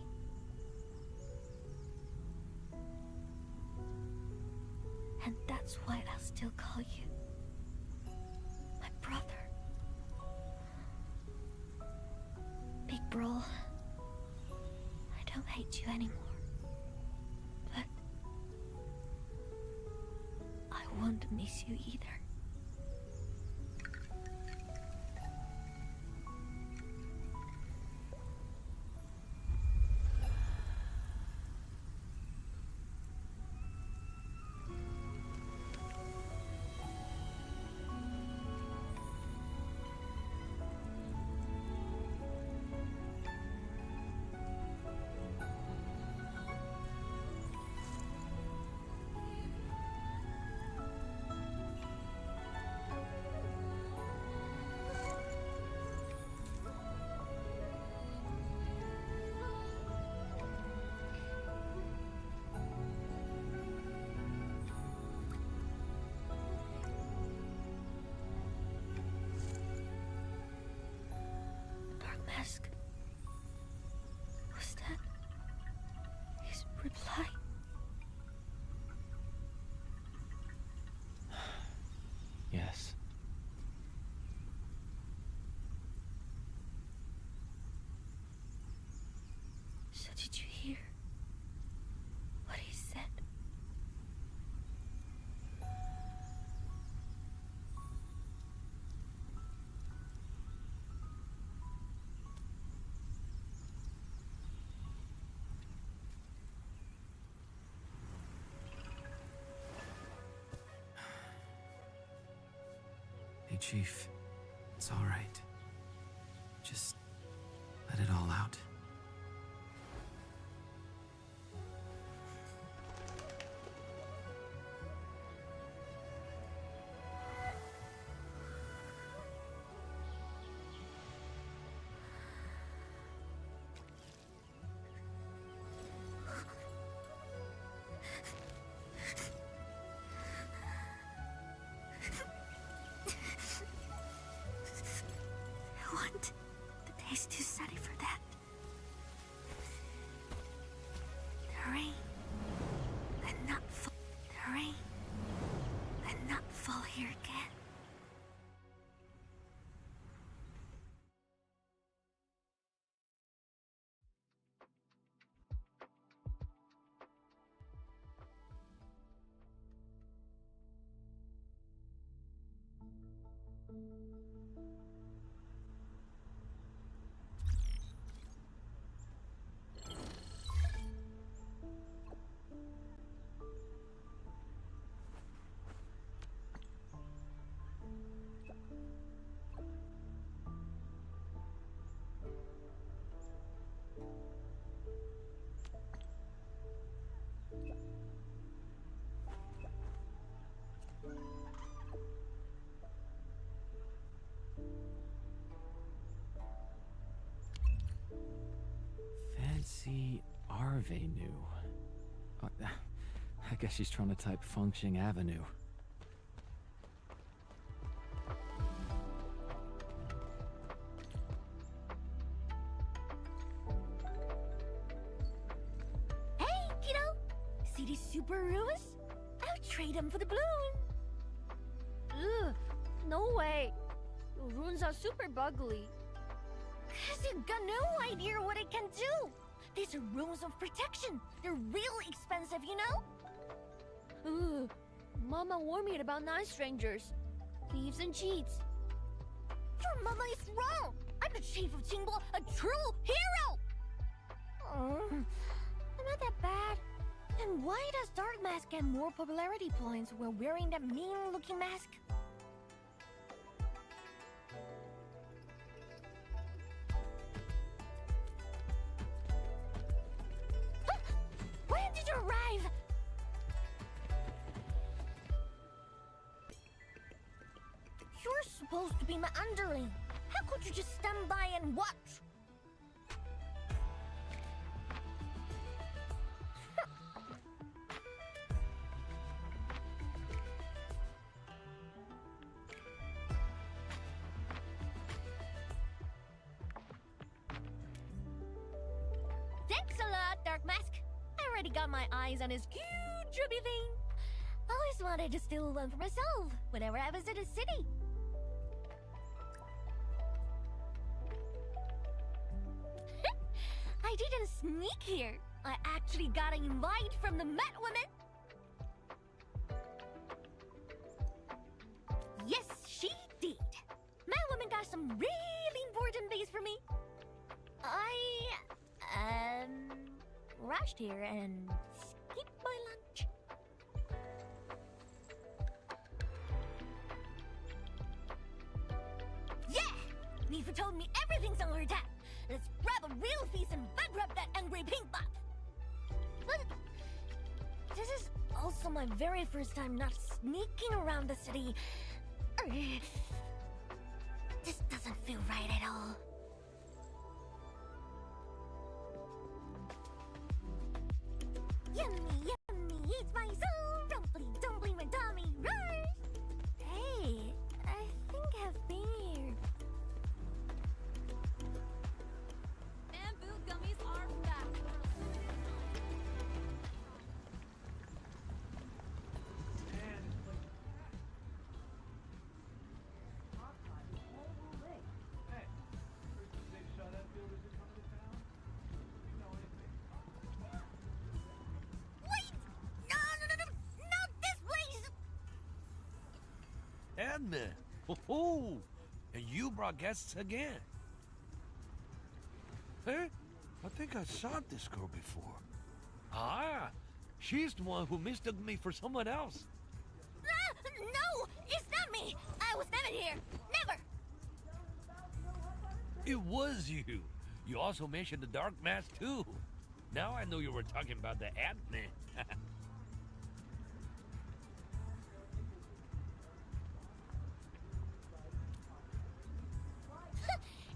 And that's why I'll still call you my brother. Big bro, I don't hate you anymore. But I won't miss you either. Mask. Was that his reply? Yes. So did you hear what he said? Hey, Chief. It's all right. Just let it all out. I want the days too sunny for that. The rain and not fall. The rain and not fall here again. Avenue. I guess she's trying to type Fengxing Avenue. Hey, kiddo! See these super ruins? I'll trade them for the balloon. Ugh, no way. The runes are super bugly. Cause you got no idea what it can do. These are runes of protection. They're real expensive, you know? Ugh, Mama warned me about night strangers, thieves and cheats. Your mama is wrong. I'm the chief of Qingbo, a true hero. I'm not that bad. And why does Dark Mask get more popularity points while wearing that mean-looking mask? When did you arrive? You're supposed to be my underling. How could you just stand by and watch? Thanks a lot, Dark Mask. I already got my eyes on his cute chubby thing. Always wanted to steal one for myself whenever I visit a city. I didn't sneak here. I actually got an invite from the Met Woman. Yes, she did. Met Woman got some really important things for me. I rushed here and skipped my lunch. Yeah! Mifa told me everything's on her tap. Let's grab a real feast and bankrupt that angry pink bot. But this is also my very first time not sneaking around the city. This doesn't feel right at all. Yummy, yummy, eat my soul. Rumply, dumply, my tummy roars. Hey, I think I've been here. Bamboo gummies are back for a limited Wait! No, not this place! Edmund! Oh, and you brought guests again. Huh? I think I saw this girl before. Ah, she's the one who mistook me for someone else. No, it's not me. I was never here. Never. It was you. You also mentioned the Dark Mask too. Now I know you were talking about the Ant-Man.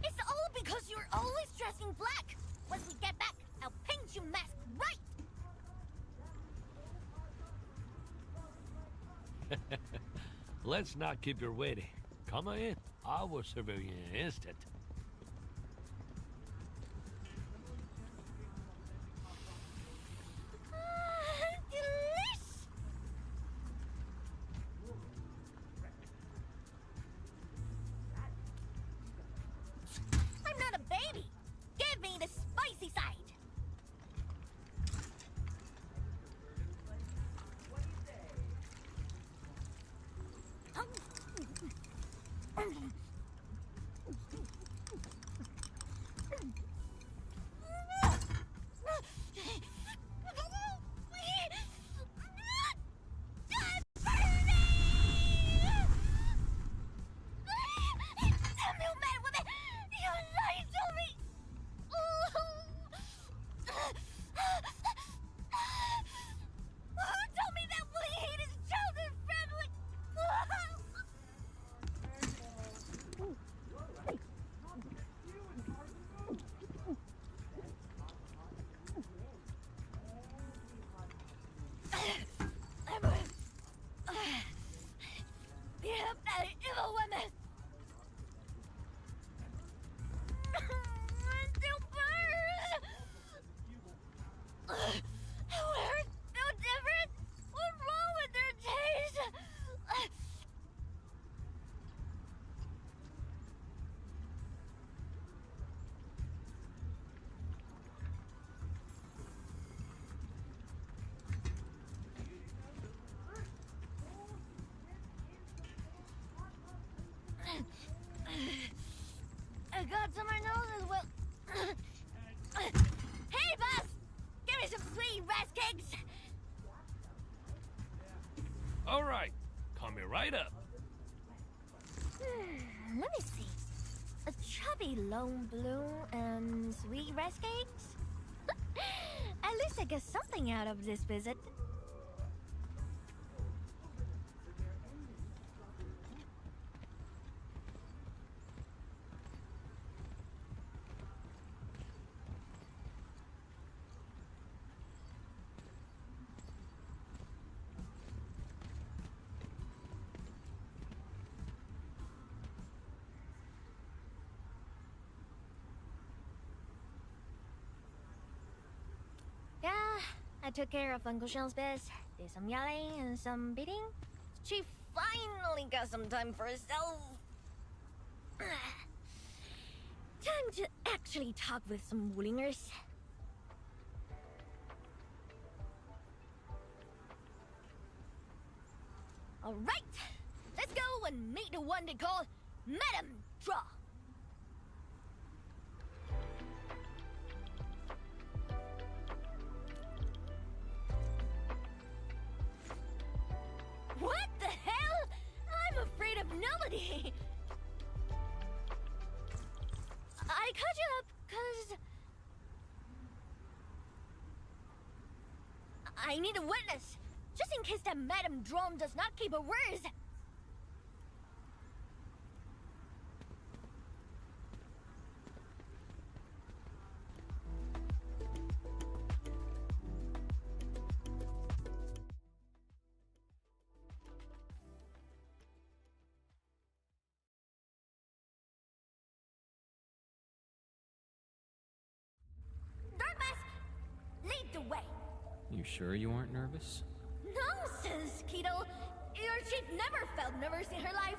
It's all because you're always dressing black. Once we get back, I'll paint you mask right. Let's not keep you waiting. Come on in. I will serve you in an instant. Delish! I'm not a baby. Give me the spicy side. I got to my nose as well. Hey, boss! Give me some sweet rice cakes! All right, coming right up. Let me see. A chubby lone bloom and sweet rice cakes? At least I get something out of this visit. Yeah, I took care of Uncle Sean's biz. Did some yelling and some beating. She finally got some time for herself. Time to actually talk with some Wulingers. Alright, let's go and meet the one they call Madam Draw. What the hell? I'm afraid of nobody. I caught you up because I need a witness, just in case that Madame Drome does not keep her words. Lead the way. You sure you aren't nervous? Nonsense, Keto. Your chief never felt nervous in her life.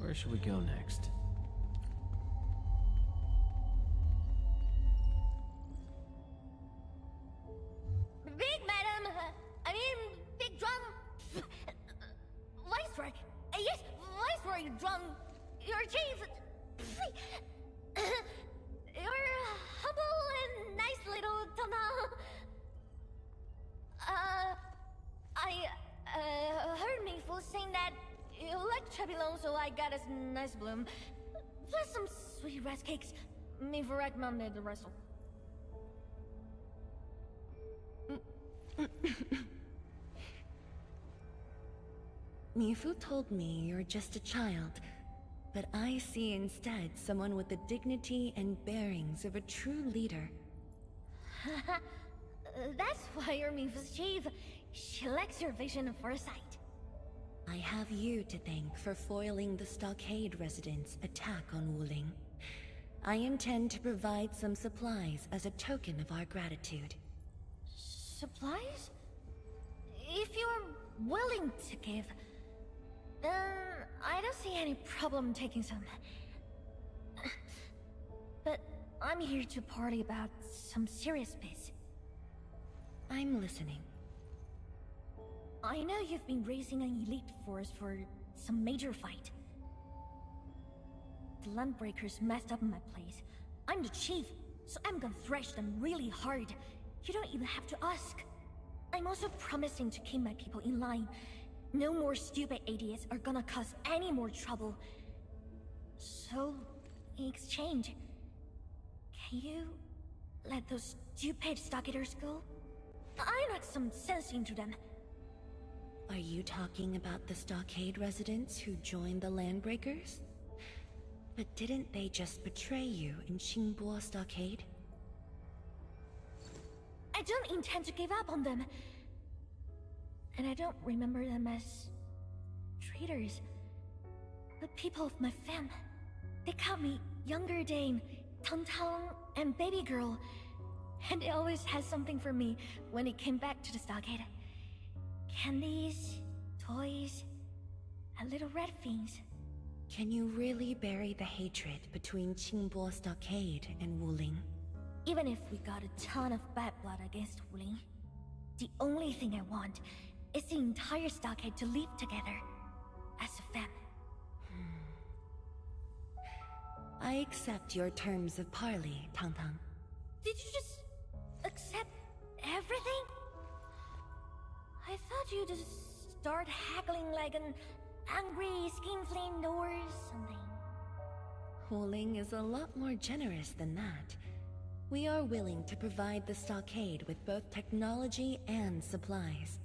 Where should we go next? Big Madam, I mean, Big Drum. Viceroy. Yes, Viceroy Drum. Your chief. Your humble and nice little Tana. I heard me fool saying that you like chubby loan, so I got us nice bloom. Plus some sweet rice cakes. Me for recommended the rest. Mifu told me you're just a child, but I see instead someone with the dignity and bearings of a true leader. That's why you're Mifu's chief. She likes your vision and foresight. I have you to thank for foiling the Stockade residents' attack on Wuling. I intend to provide some supplies as a token of our gratitude. Supplies? If you're willing to give, then I don't see any problem taking some. But I'm here to party about some serious biz. I'm listening. I know you've been raising an elite force for some major fight. The Landbreakers messed up my place. I'm the chief, so I'm gonna thrash them really hard. You don't even have to ask. I'm also promising to keep my people in line. No more stupid idiots are gonna cause any more trouble. So, in exchange, can you let those stupid Stockaders go? I knocked some sense into them. Are you talking about the Stockade residents who joined the Landbreakers? But didn't they just betray you in Qingbo Stockade? I don't intend to give up on them. And I don't remember them as traitors. The people of my fam. They called me Younger Dame, Tang Tang, and Baby Girl. And they always had something for me when it came back to the Stockade. Candies, toys, and little red things. Can you really bury the hatred between Qingbo Stockade and Wuling? Even if we got a ton of bad blood against Wuling, the only thing I want is the entire Stockade to live together as a family. I accept your terms of parley, Tang Tang. Did you just accept everything? I thought you'd just start haggling like an angry skinflint or something. Wuling is a lot more generous than that. We are willing to provide the stockade with both technology and supplies.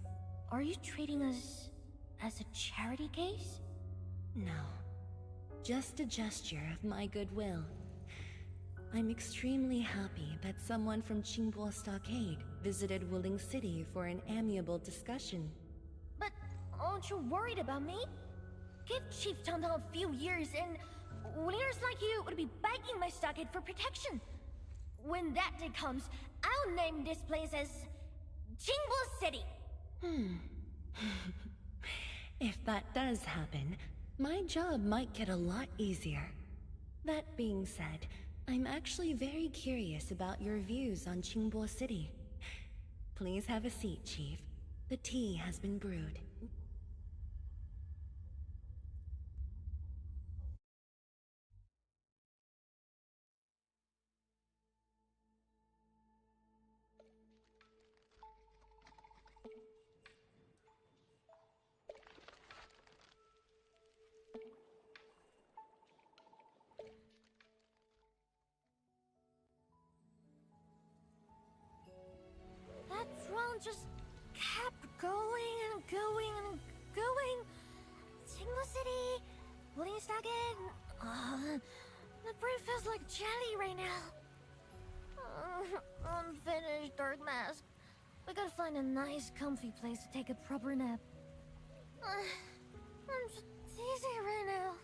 Are you treating us as a charity case? No. Just a gesture of my goodwill. I'm extremely happy that someone from Qingbo Stockade visited Wuling City for an amiable discussion. But aren't you worried about me? Give Chief Tang a few years and Wulingers like you would be begging my stockade for protection. When that day comes, I'll name this place as Qingbo City. If that does happen, my job might get a lot easier. That being said, I'm actually very curious about your views on Qingbo City. Please have a seat, Chief. The tea has been brewed. That throne just kept going and going and going. Qingbo City, Wuling Stockade. My brain feels like jelly right now. Unfinished dark mask. We gotta find a nice, comfy place to take a proper nap. I'm just dizzy right now.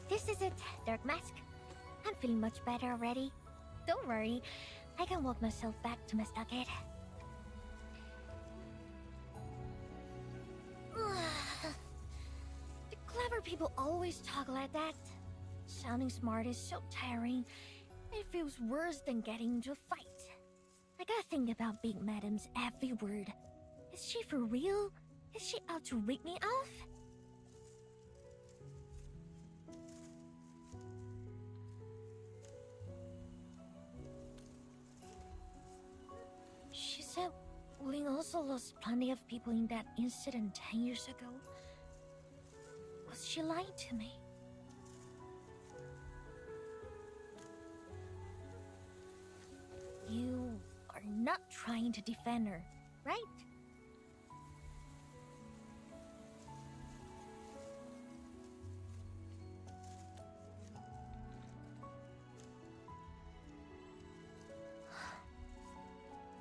This is it, Dark Mask. I'm feeling much better already. Don't worry, I can walk myself back to my stockade. The clever people always talk like that. Sounding smart is so tiring. It feels worse than getting into a fight. I gotta think about Big Madam's every word. Is she for real? Is she out to rip me off? She said Wuling also lost plenty of people in that incident 10 years ago. Was she lying to me? You are not trying to defend her, right?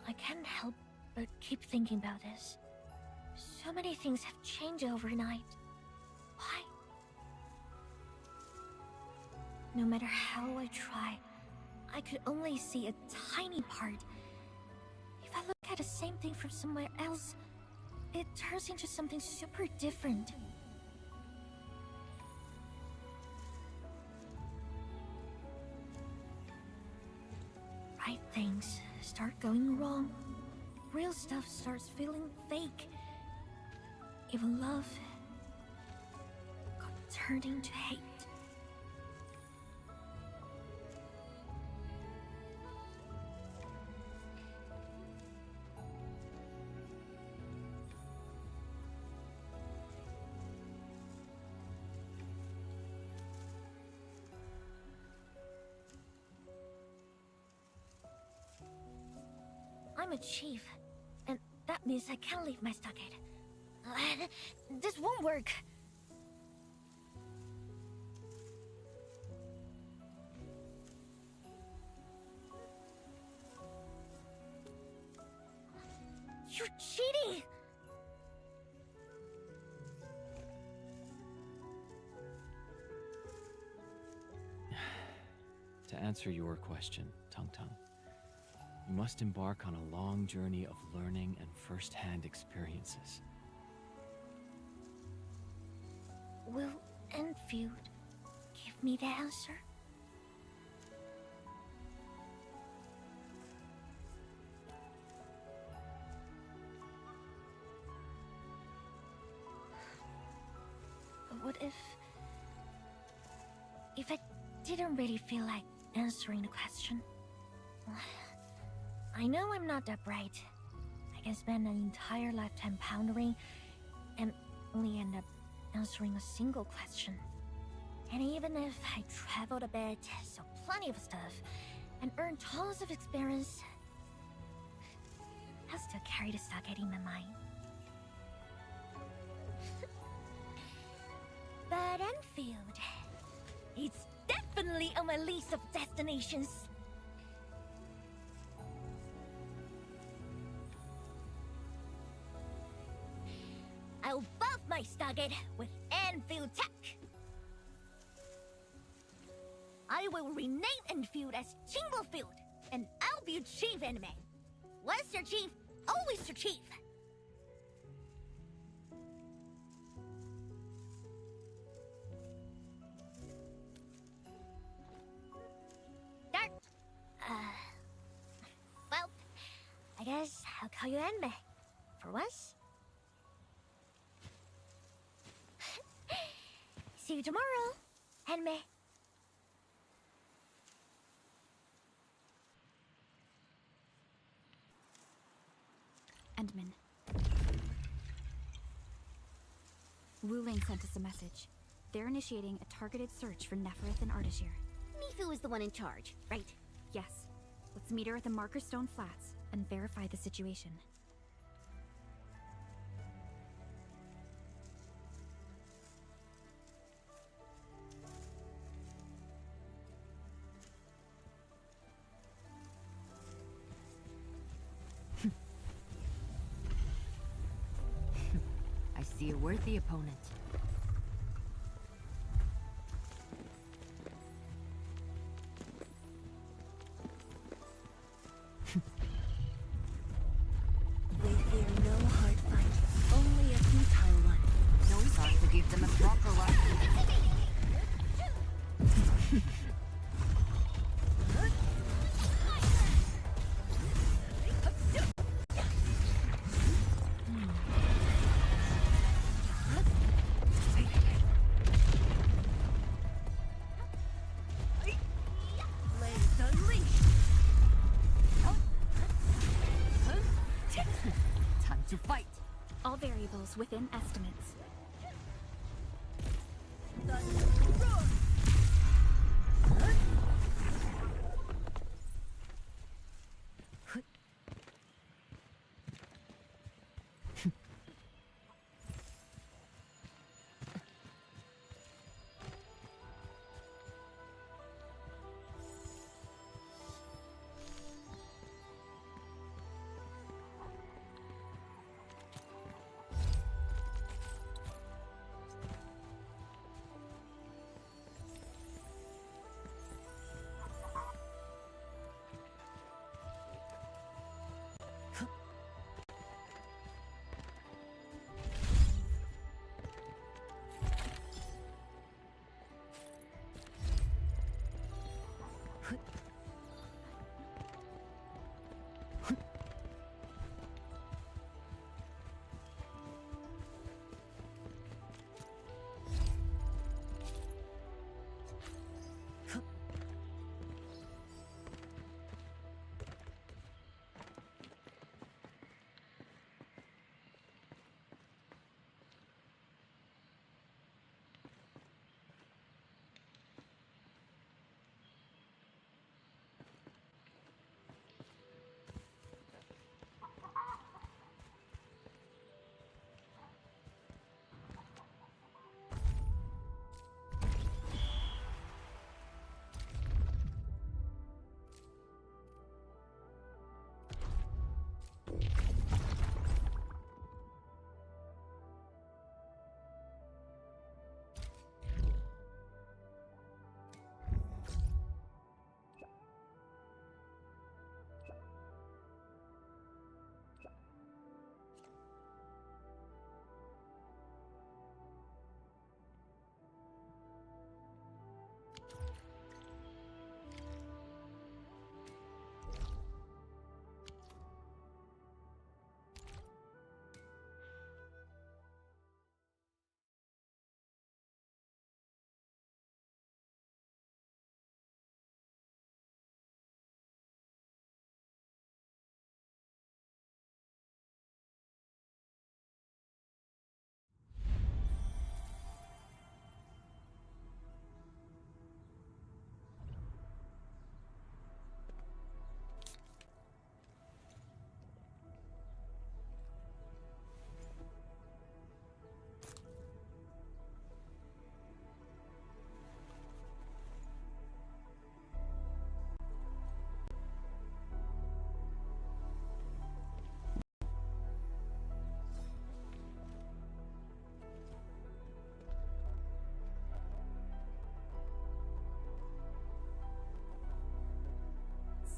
I can't help but keep thinking about this. So many things have changed overnight. Why? No matter how I try, I could only see a tiny part. If I look at the same thing from somewhere else, it turns into something super different. Right things start going wrong. Real stuff starts feeling fake. Even love got turned into hate. I'm a chief, and that means I can't leave my stockade. This won't work. You're cheating! To answer your question, Tung Tung, you must embark on a long journey of learning and first-hand experiences. Will Endfield give me the answer? What if I didn't really feel like answering the question? I know I'm not that bright. I can spend an entire lifetime pondering and only end up answering a single question. And even if I traveled a bit, saw plenty of stuff, and earned tons of experience, I'll still carry the stockade in my mind. But Endfield, it's definitely on my list of destinations. I'll buff my stockade with Endfield tech. I will rename Endfield as Chinglefield, and I'll be chief anime. Once your chief, always your chief. Dark. Well, I guess I'll call you Anime. For once. See you tomorrow, Anime. Endman. Wuling sent us a message. They're initiating a targeted search for Nefereth and Ardashir. Mifu is the one in charge, right? Yes. Let's meet her at the Marker Stone Flats and verify the situation. I see a worthy opponent. They fear no hard fight, only a futile one. No time to give them a proper run. Time to fight. All variables within estimates.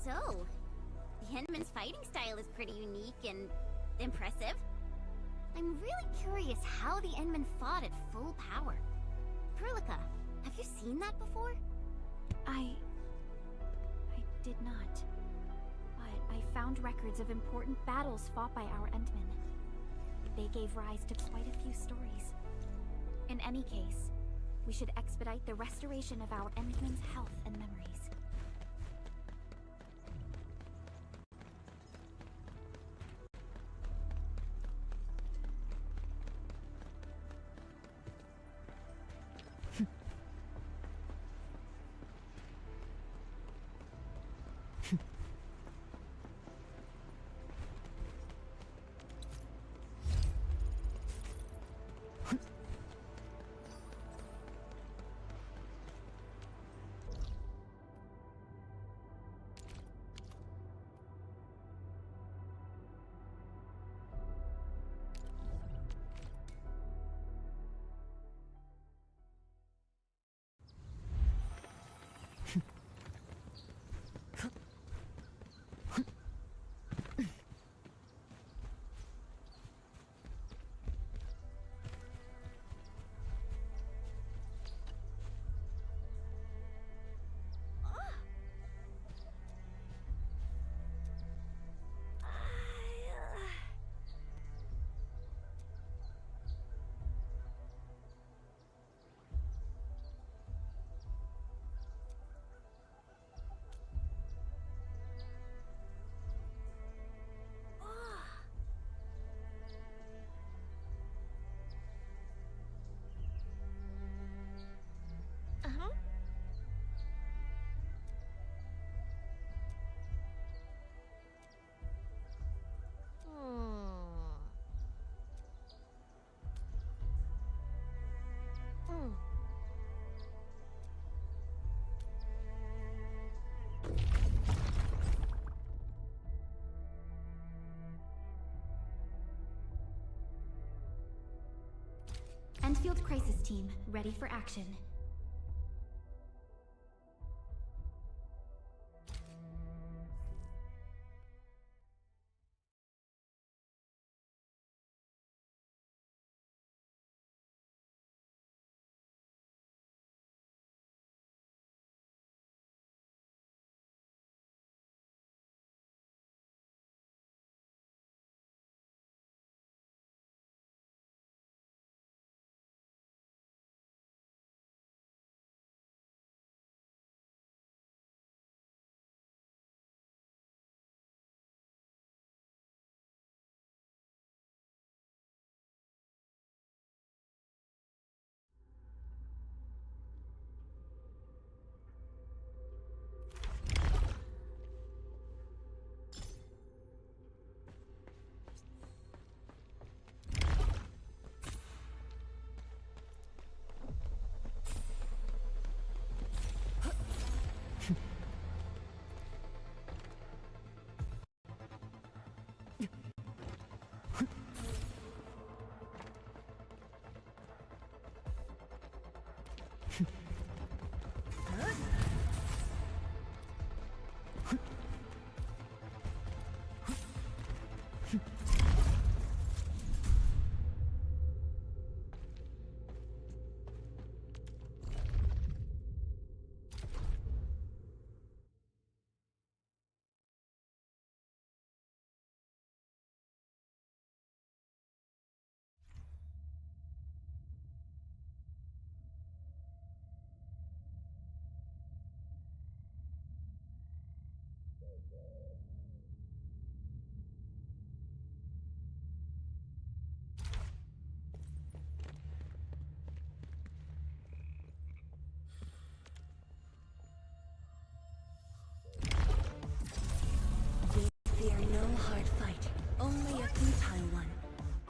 So, the Endman's fighting style is pretty unique and impressive. I'm really curious how the Endman fought at full power. Perlica, have you seen that before? I did not. But I found records of important battles fought by our Endmen. They gave rise to quite a few stories. In any case, we should expedite the restoration of our Endmen's health and memories. Endfield Crisis Team, ready for action.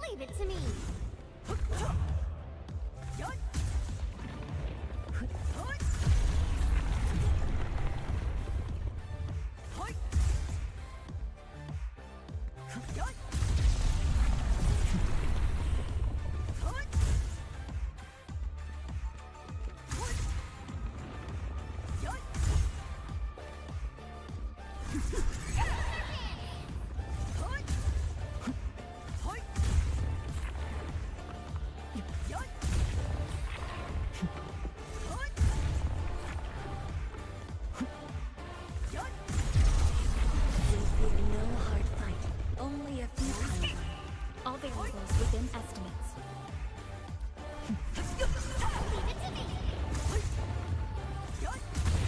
Leave it to me. within estimates. Leave it to me!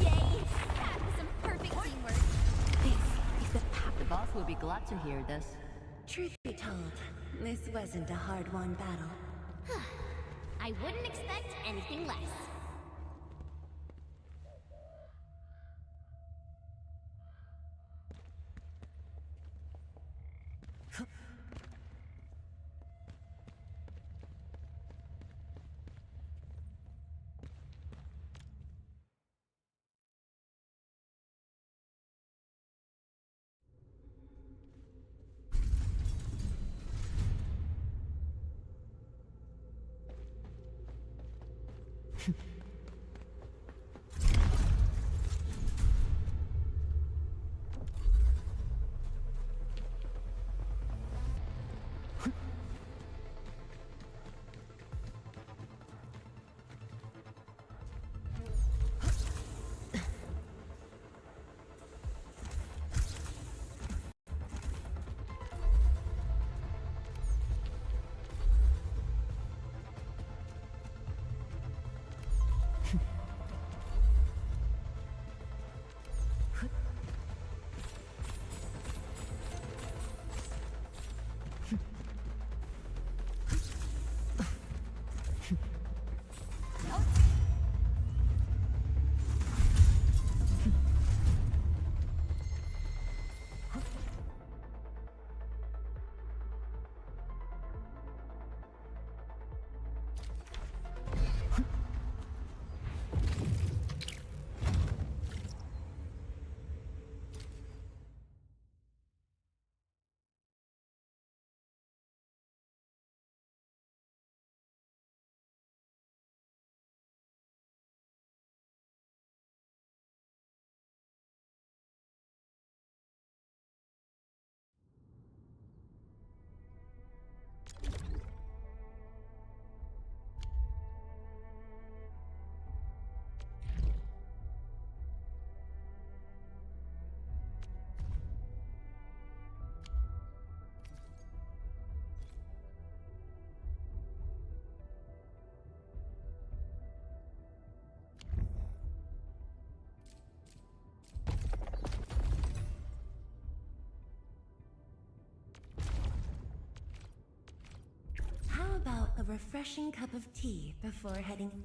Yay! That was some perfect teamwork. This is the path. The boss would be glad to hear this. Truth be told, this wasn't a hard-won battle. I wouldn't expect anything less. How about a refreshing cup of tea before heading...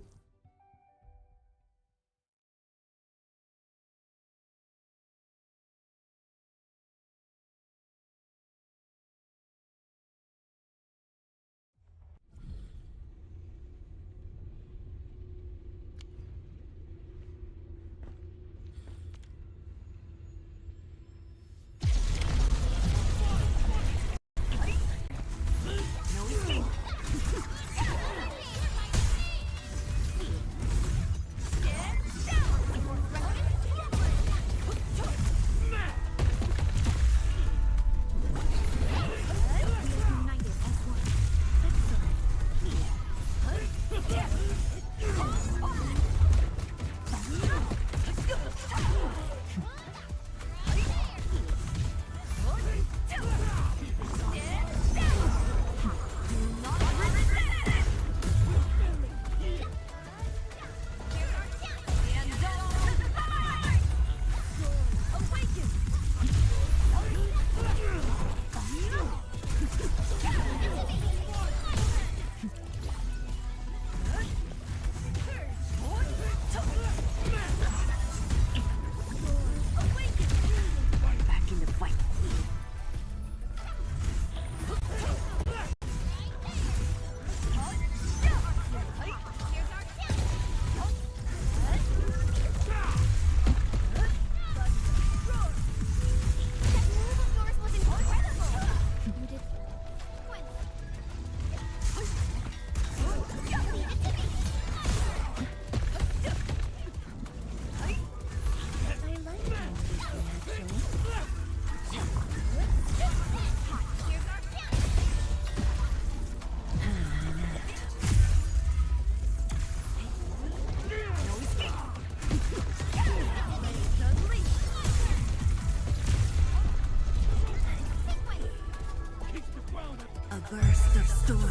A burst of storm,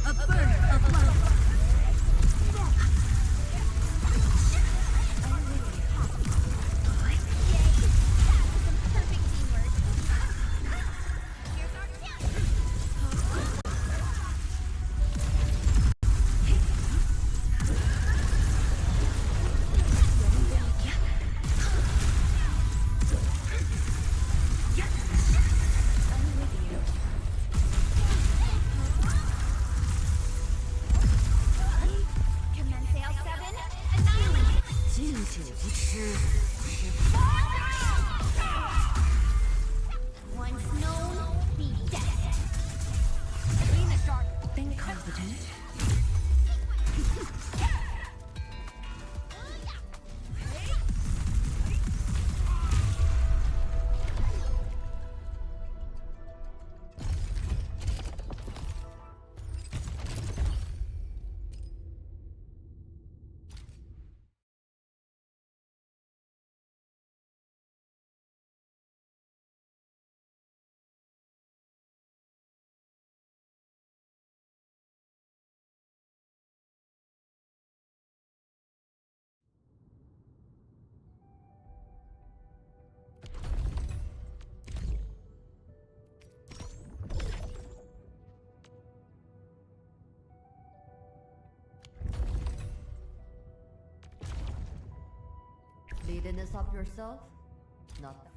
a birth of life. Once known, be dead. Think competent. Cleaning this up yourself? Not that.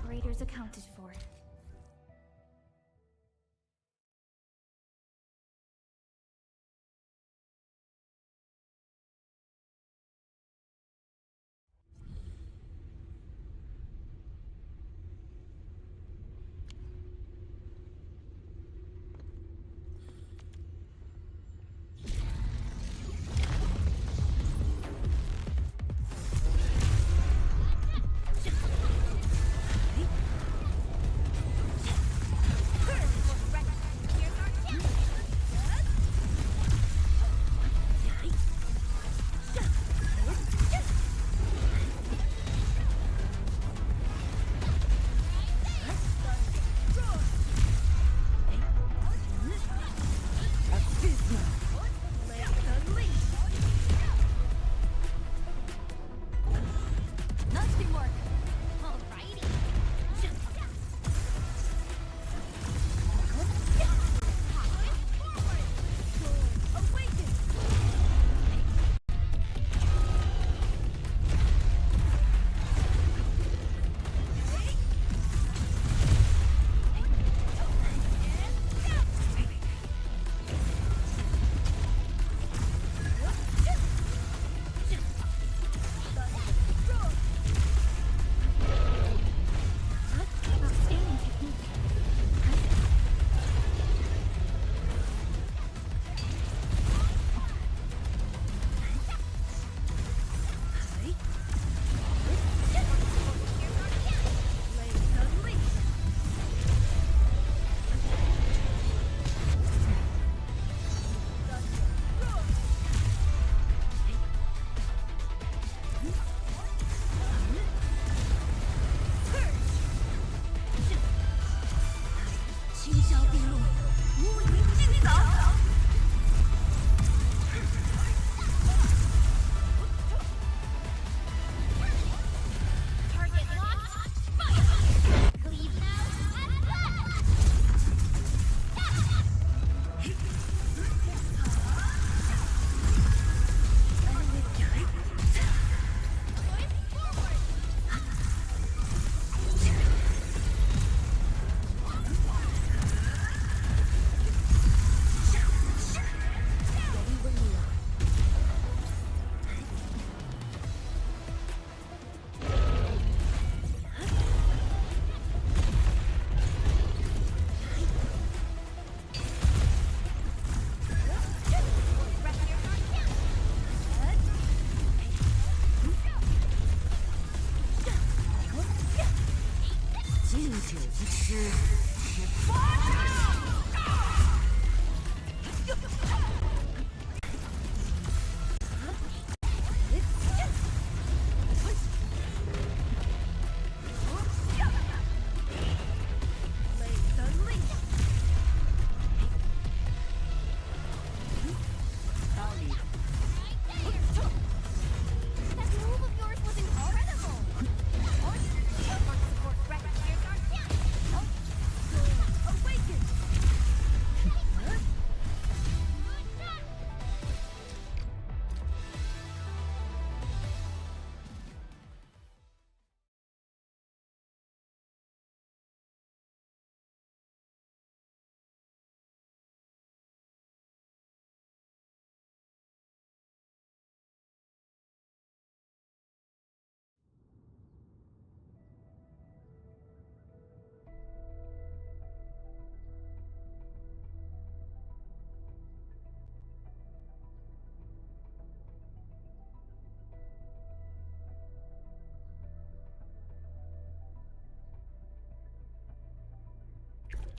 operators accounted for.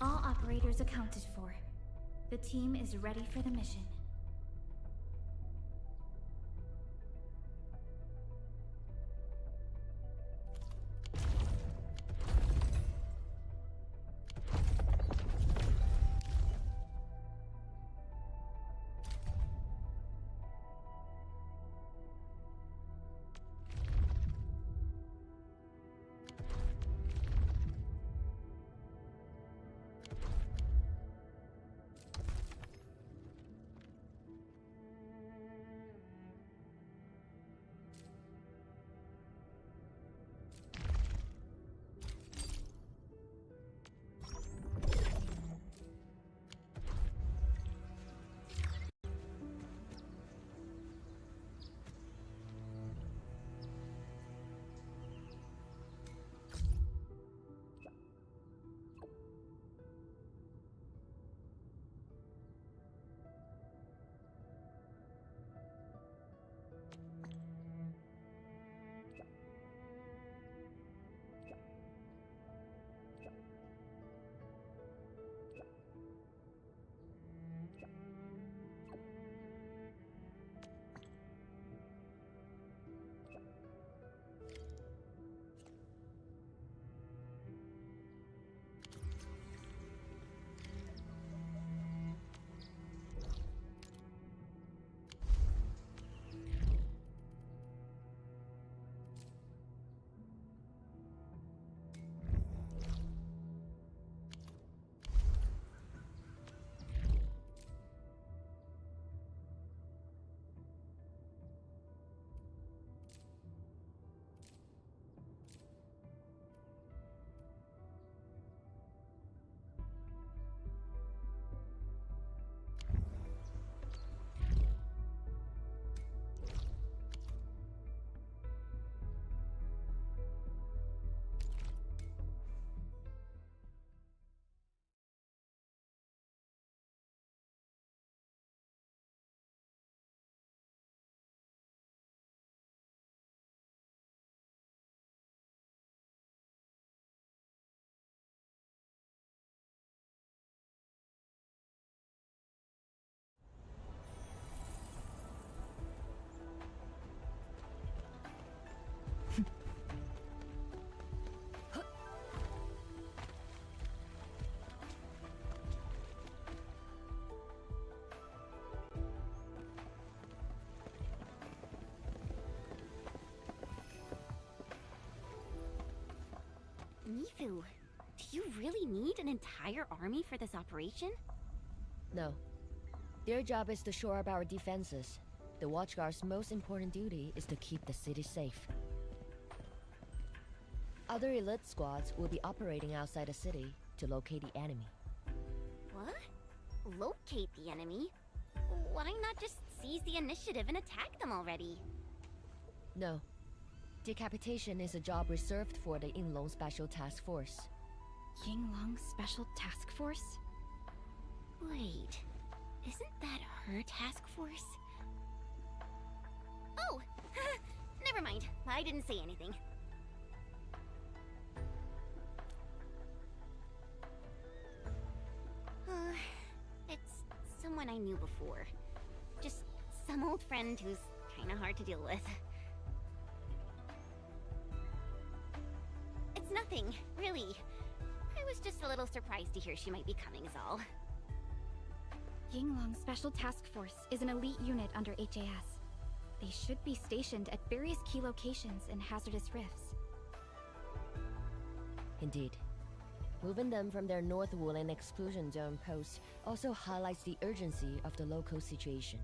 All operators accounted for. The team is ready for the mission. Shifu, do you really need an entire army for this operation? No. Their job is to shore up our defenses. The Watchguard's most important duty is to keep the city safe. Other elite squads will be operating outside the city to locate the enemy. What? Locate the enemy? Why not just seize the initiative and attack them already? No. Decapitation is a job reserved for the Yinglong Special Task Force. Yinglong Special Task Force? Wait, isn't that her task force? Oh! Never mind, I didn't say anything. It's someone I knew before. Just some old friend who's kinda hard to deal with. It's nothing, really. I was just a little surprised to hear she might be coming is all. Yinglong Special Task Force is an elite unit under HAS. They should be stationed at various key locations in hazardous rifts. Indeed. Moving them from their North Wuling exclusion zone post also highlights the urgency of the local situation.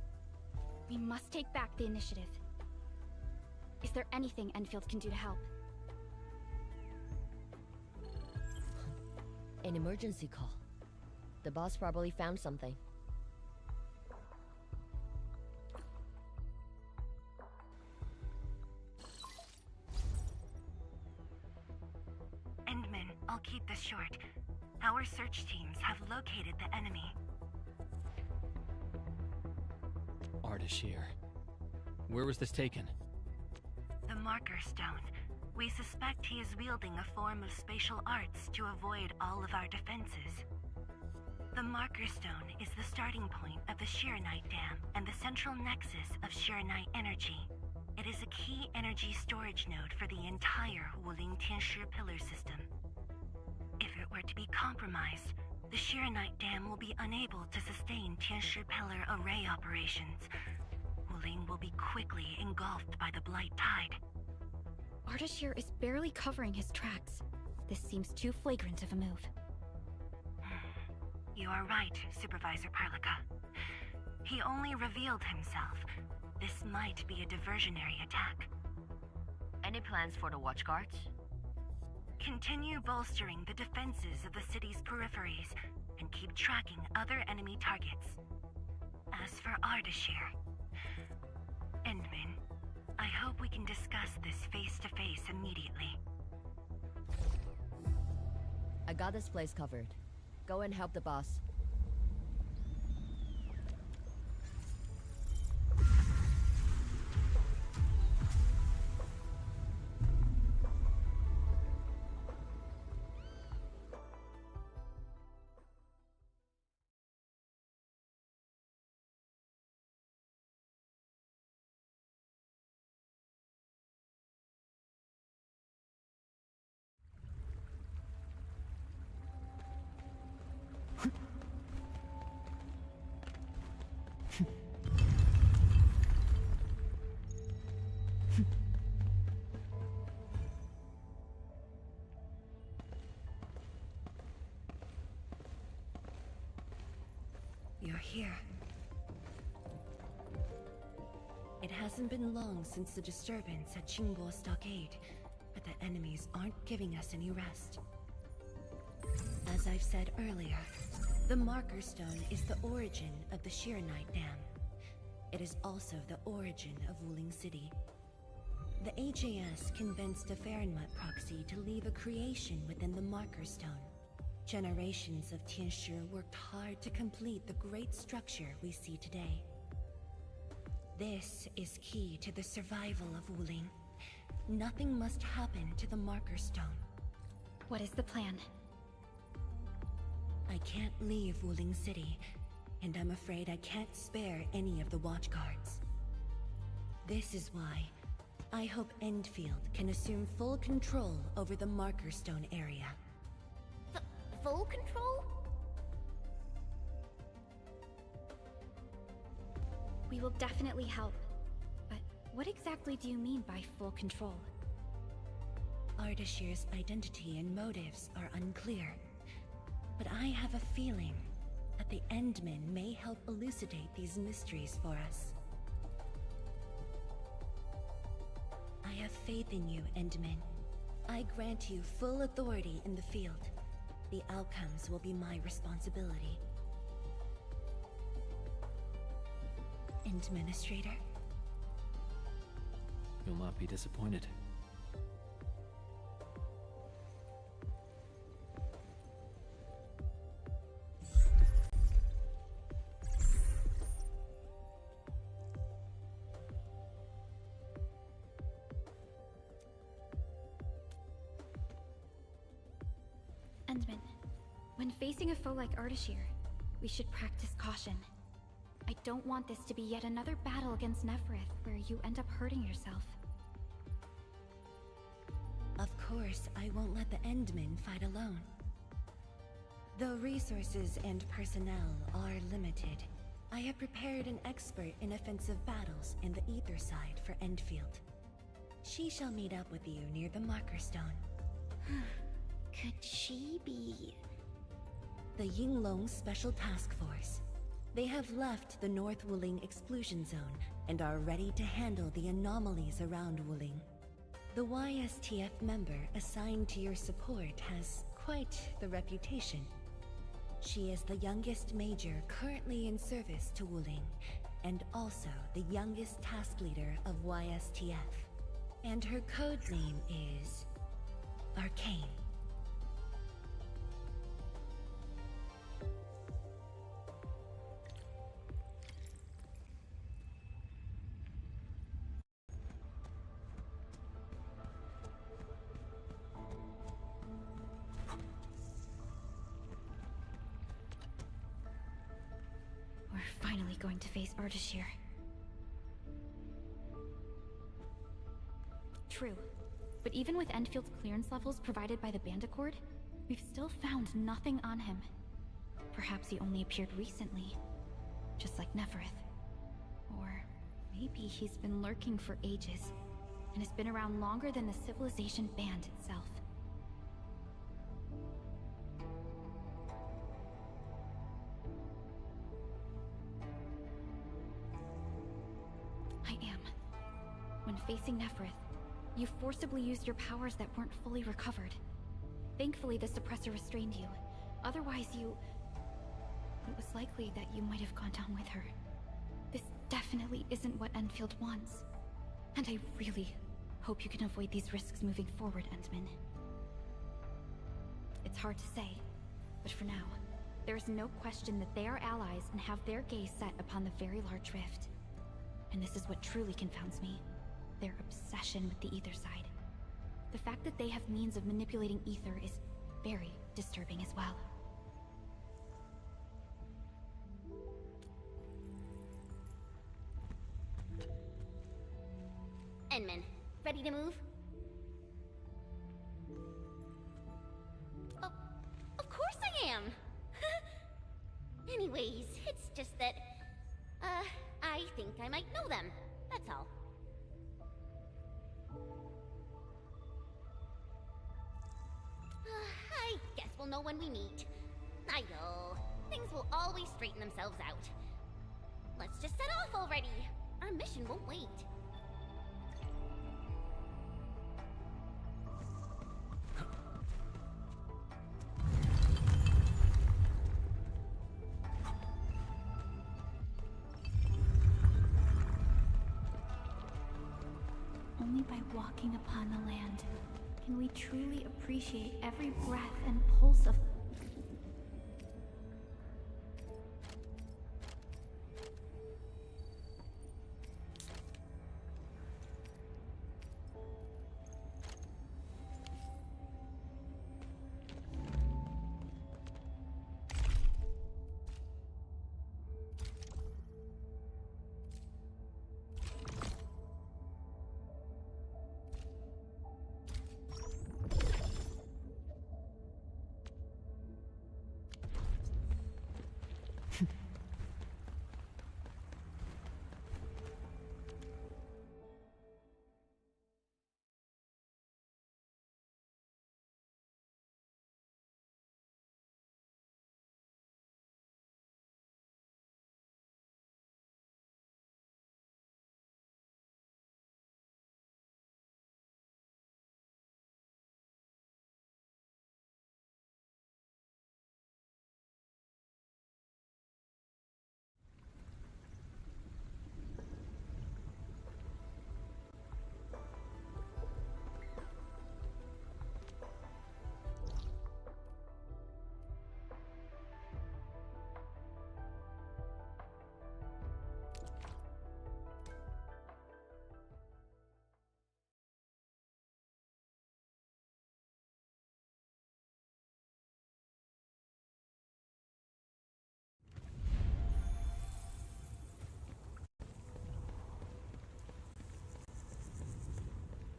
We must take back the initiative. Is there anything Endfield can do to help? An emergency call. The boss probably found something. Endman, I'll keep this short. Our search teams have located the enemy. Ardashir. Where was this taken? The Marker Stone. We suspect he is wielding a form of spatial arts to avoid all of our defenses. The Marker Stone is the starting point of the Shiranite Dam and the central nexus of Shiranite energy. It is a key energy storage node for the entire Wuling Tianshi pillar system. If it were to be compromised, the Shiranite Dam will be unable to sustain Tianshi pillar array operations. Wuling will be quickly engulfed by the Blight Tide. Ardashir is barely covering his tracks. This seems too flagrant of a move. You are right, Supervisor Parlica. He only revealed himself. This might be a diversionary attack. Any plans for the Watchguards? Continue bolstering the defenses of the city's peripheries and keep tracking other enemy targets. As for Ardashir, Endman, I hope we can discuss this face-to-face immediately. I got this place covered. Go and help the boss. You're here. It hasn't been long since the disturbance at Qingbo Stockade, but the enemies aren't giving us any rest. As I've said earlier, the Marker Stone is the origin of the Shiranite Dam. It is also the origin of Wuling City. The HAS convinced a Fahrenheit proxy to leave a creation within the Marker Stone. Generations of Tianshi worked hard to complete the great structure we see today. This is key to the survival of Wuling. Nothing must happen to the Marker Stone. What is the plan? I can't leave Wuling City, and I'm afraid I can't spare any of the Watchguards. This is why I hope Endfield can assume full control over the Marker Stone area. Full control? We will definitely help. But what exactly do you mean by full control? Ardashir's identity and motives are unclear, but I have a feeling that the Endmen may help elucidate these mysteries for us. I have faith in you, Endman. I grant you full authority in the field. The outcomes will be my responsibility. Administrator? You'll not be disappointed. Endman, when facing a foe like Ardashir, we should practice caution. I don't want this to be yet another battle against Nefereth where you end up hurting yourself. Of course, I won't let the Endmen fight alone. Though resources and personnel are limited, I have prepared an expert in offensive battles in the Ether side for Endfield. She shall meet up with you near the Marker Stone. Could she be... The Yinglong Special Task Force. They have left the North Wuling exclusion zone and are ready to handle the anomalies around Wuling. The YSTF member assigned to your support has quite the reputation. She is the youngest major currently in service to Wuling, and also the youngest task leader of YSTF. And her code name is... Arcane. We're finally going to face Ardashir. True, but even with Endfield's clearance levels provided by the Bandicord, we've still found nothing on him. Perhaps he only appeared recently, just like Nefereth. Or maybe he's been lurking for ages, and has been around longer than the civilization band itself. I am. When facing Nefereth, you forcibly used your powers that weren't fully recovered. Thankfully, the suppressor restrained you. Otherwise, it was likely that you might have gone down with her. This definitely isn't what Endfield wants. And I really hope you can avoid these risks moving forward, Endman. It's hard to say, but for now, there is no question that they are allies and have their gaze set upon the very large rift. And this is what truly confounds me. Their obsession with the Ether side. The fact that they have means of manipulating Ether is very disturbing as well. Endman, ready to move? Oh, of course I am! Anyways, it's just that, I think I might know them. That's all. I guess we'll know when we meet. I know. Things will always straighten themselves out. Let's just set off already. Our mission won't wait. Only by walking upon the land can we truly appreciate every breath and pulse of...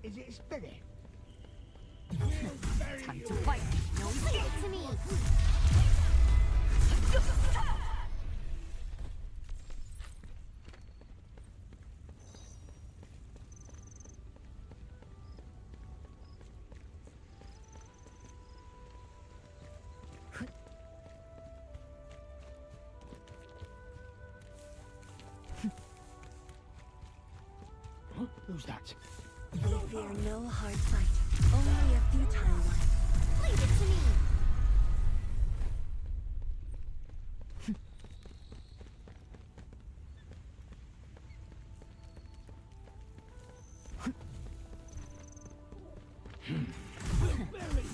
Is it steady? Time to fight! No, leave it to me! Who's that? We fear no hard fight, only a futile one. Leave it to me!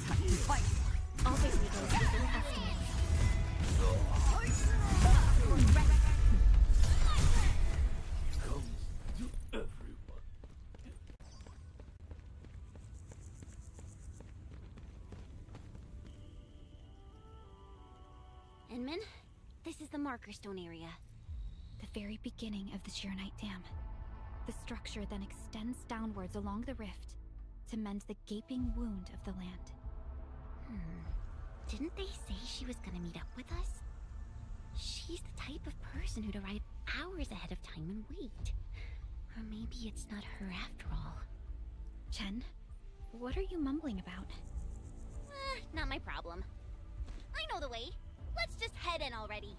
Time to fight! I'll give you those different estimates. Enman, this is the marker stone area. The very beginning of the Sheernite Dam. The structure then extends downwards along the rift to mend the gaping wound of the land. Didn't they say she was gonna meet up with us? She's the type of person who'd arrive hours ahead of time and wait. Or maybe it's not her after all. Chen, what are you mumbling about? Not my problem. I know the way. Let's just head in already.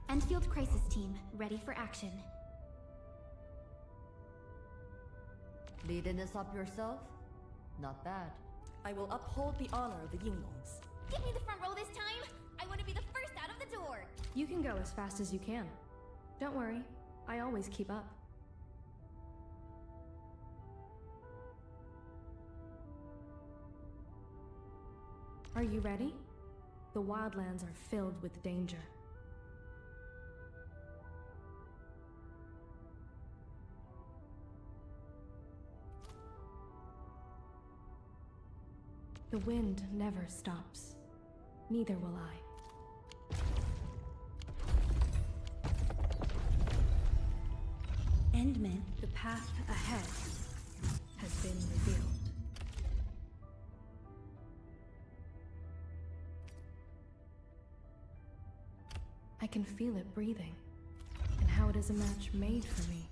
Endfield Crisis Team, ready for action. Leading this up yourself? Not bad. I will uphold the honor of the Yinglongs. Give me the front row this time! I want to be the first out of the door! You can go as fast as you can. Don't worry, I always keep up. Are you ready? The wildlands are filled with danger. The wind never stops. Neither will I. Endman, the path ahead has been revealed. I can feel it breathing, and how it is a match made for me.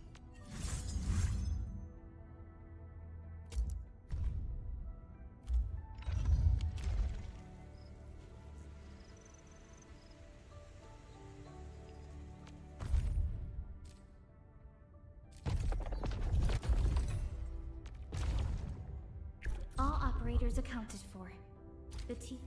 All operators accounted for. The team.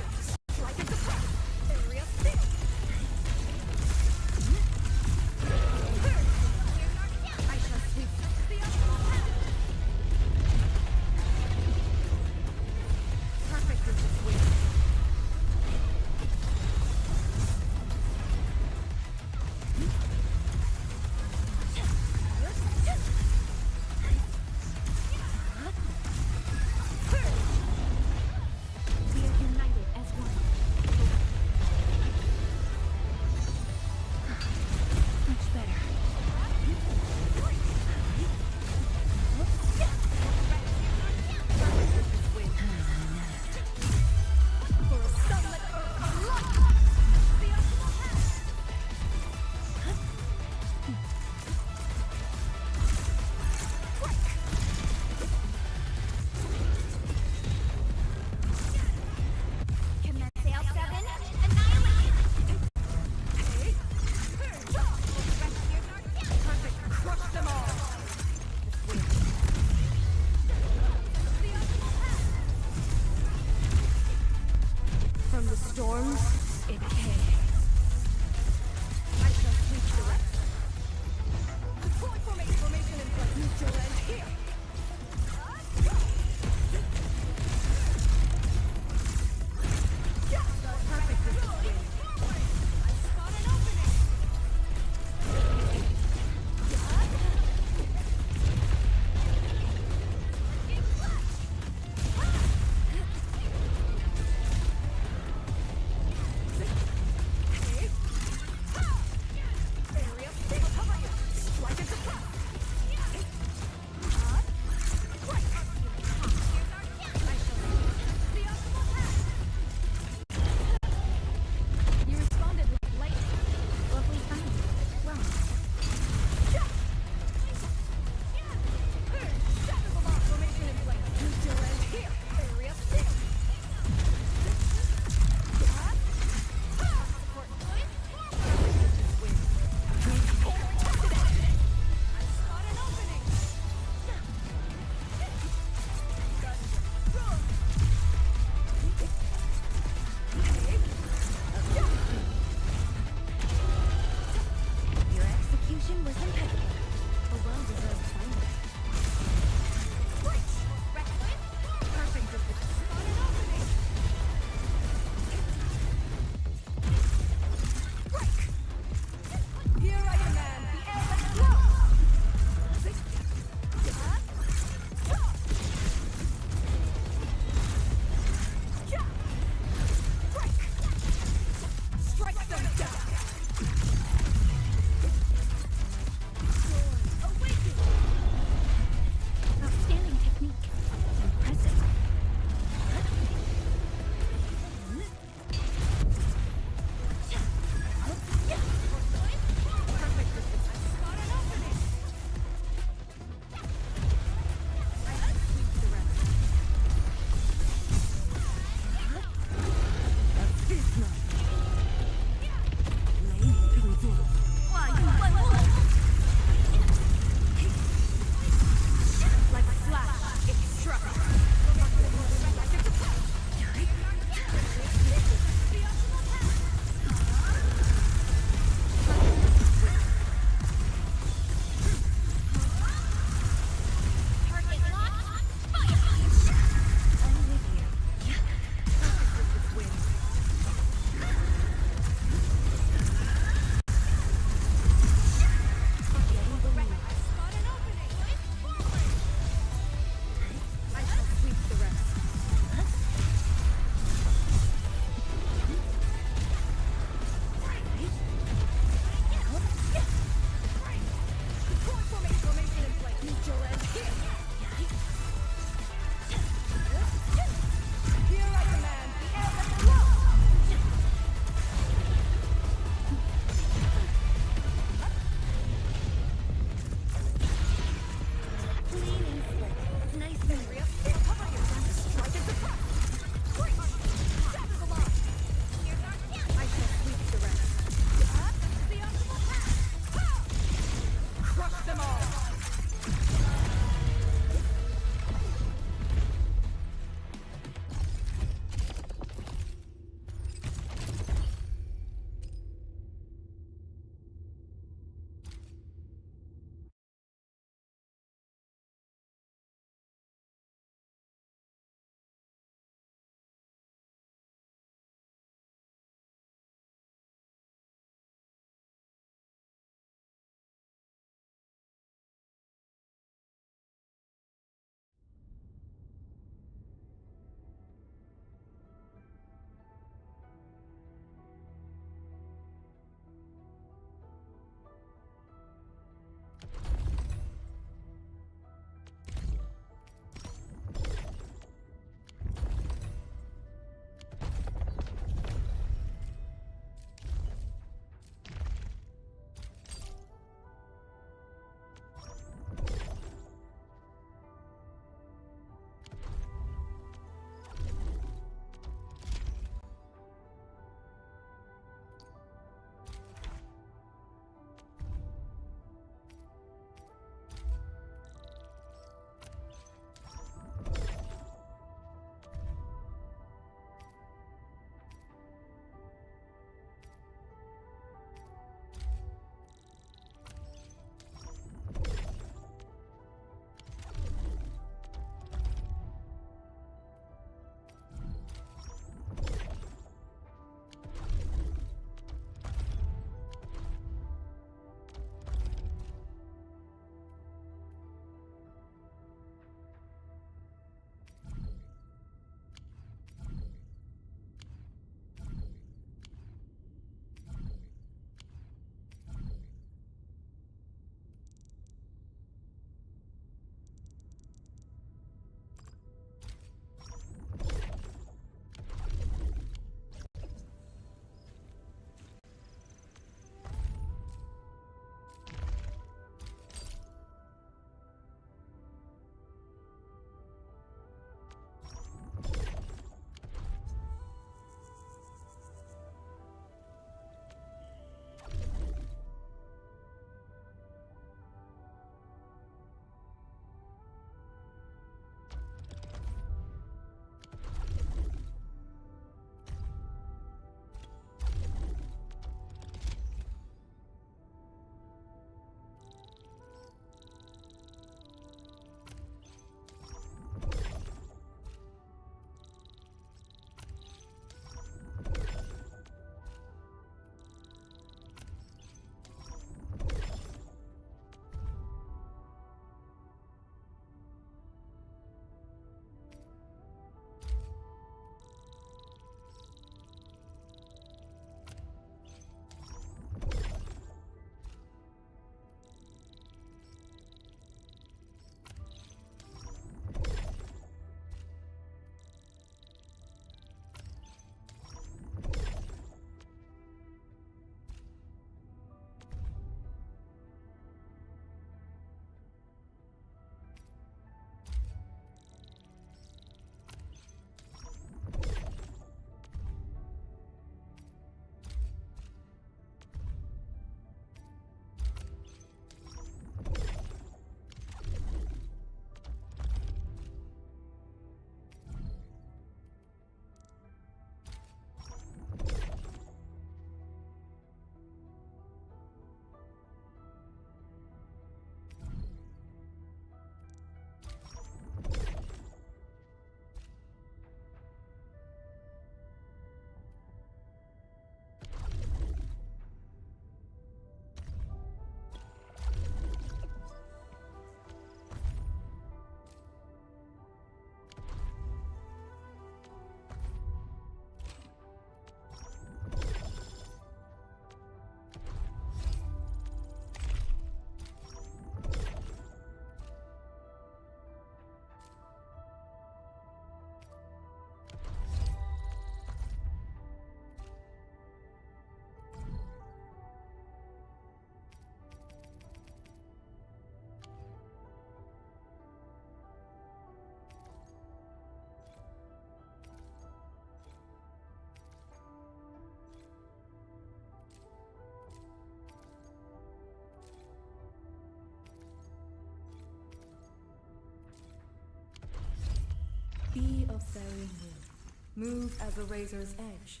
bearing will. Move as a razor's edge.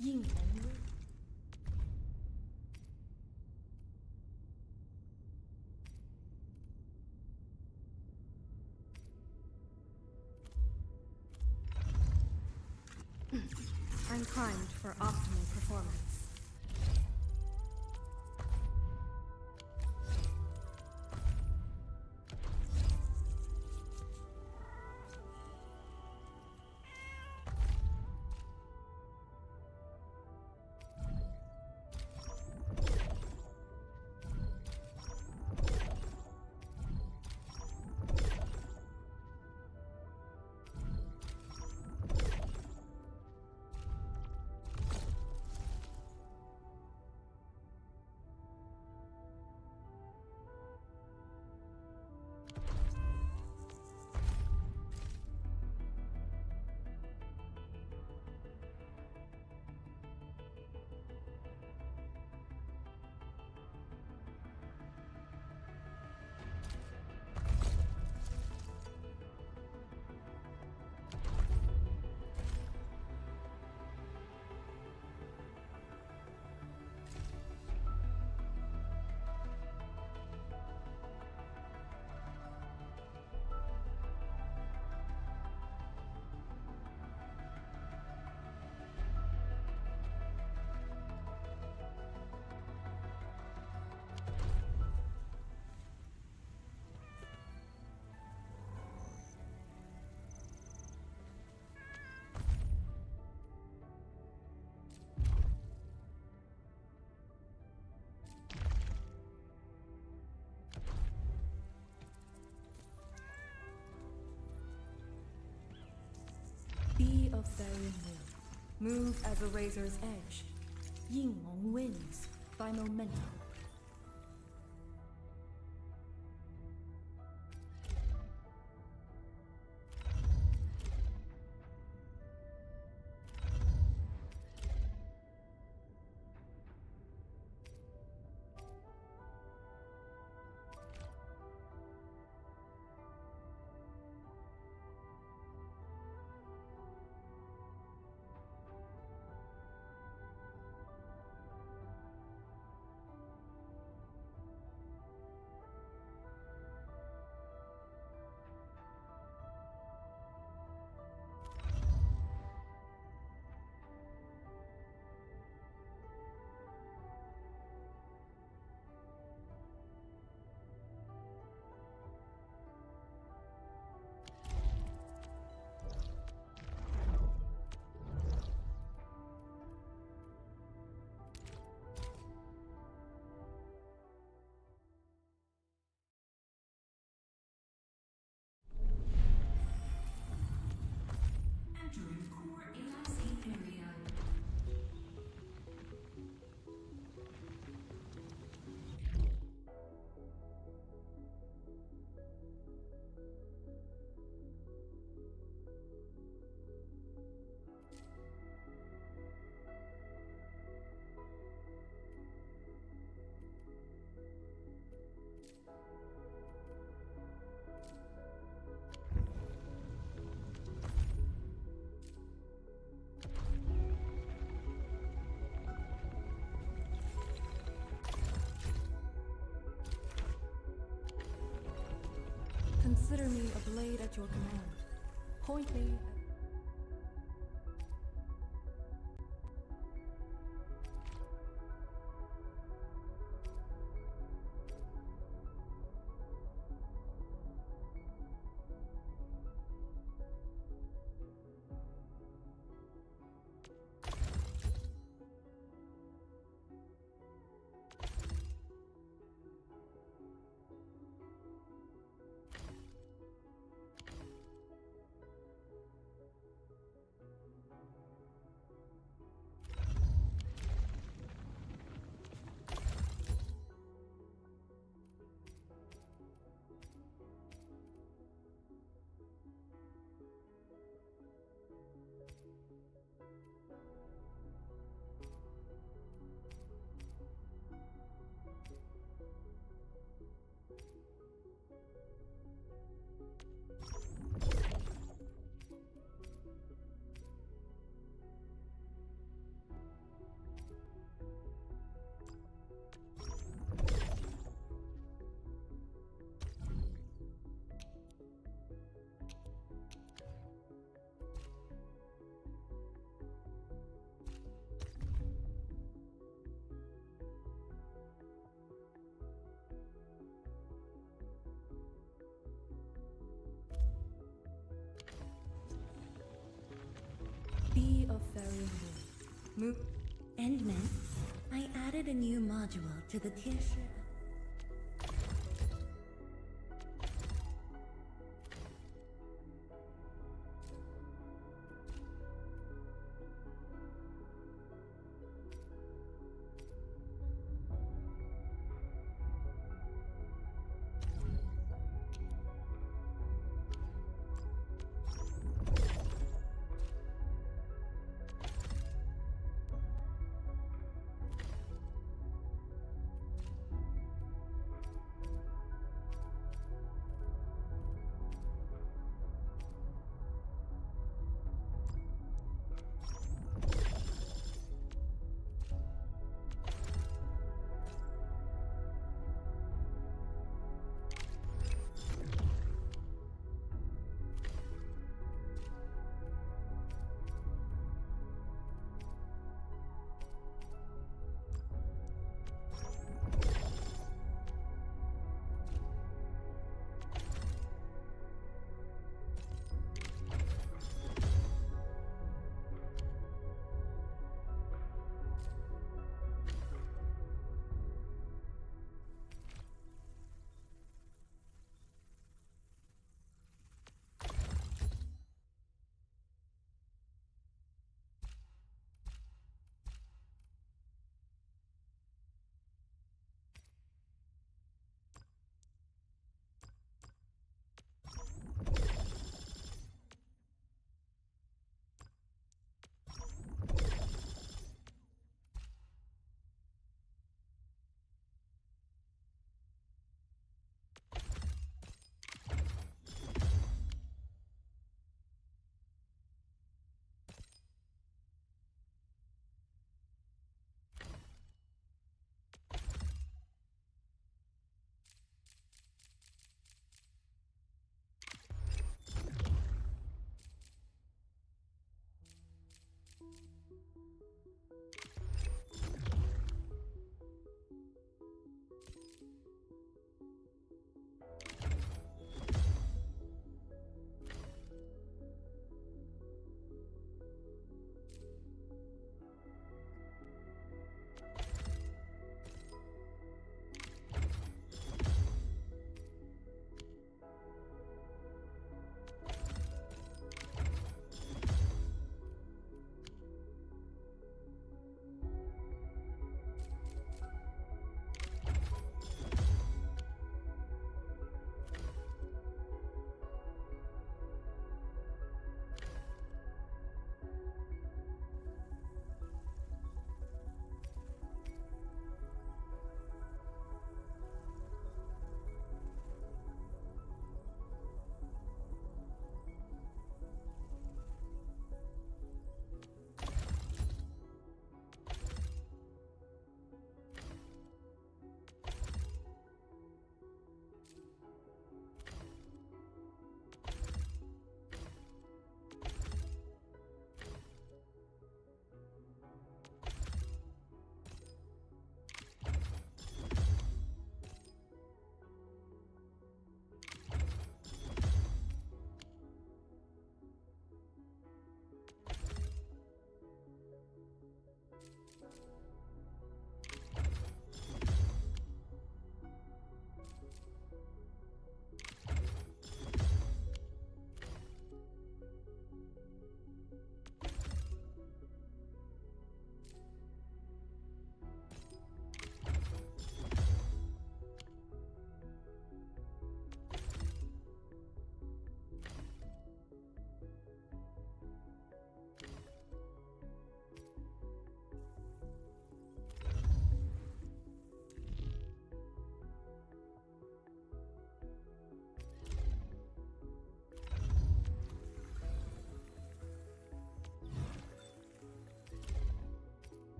Yin and Wu. I'm primed for optimal performance. Be of bearing will. Move as a razor's edge. Yinglong wins by momentum. Consider me a blade at your command. Point me at... Move. Endman, I added a new module to the Tieshi.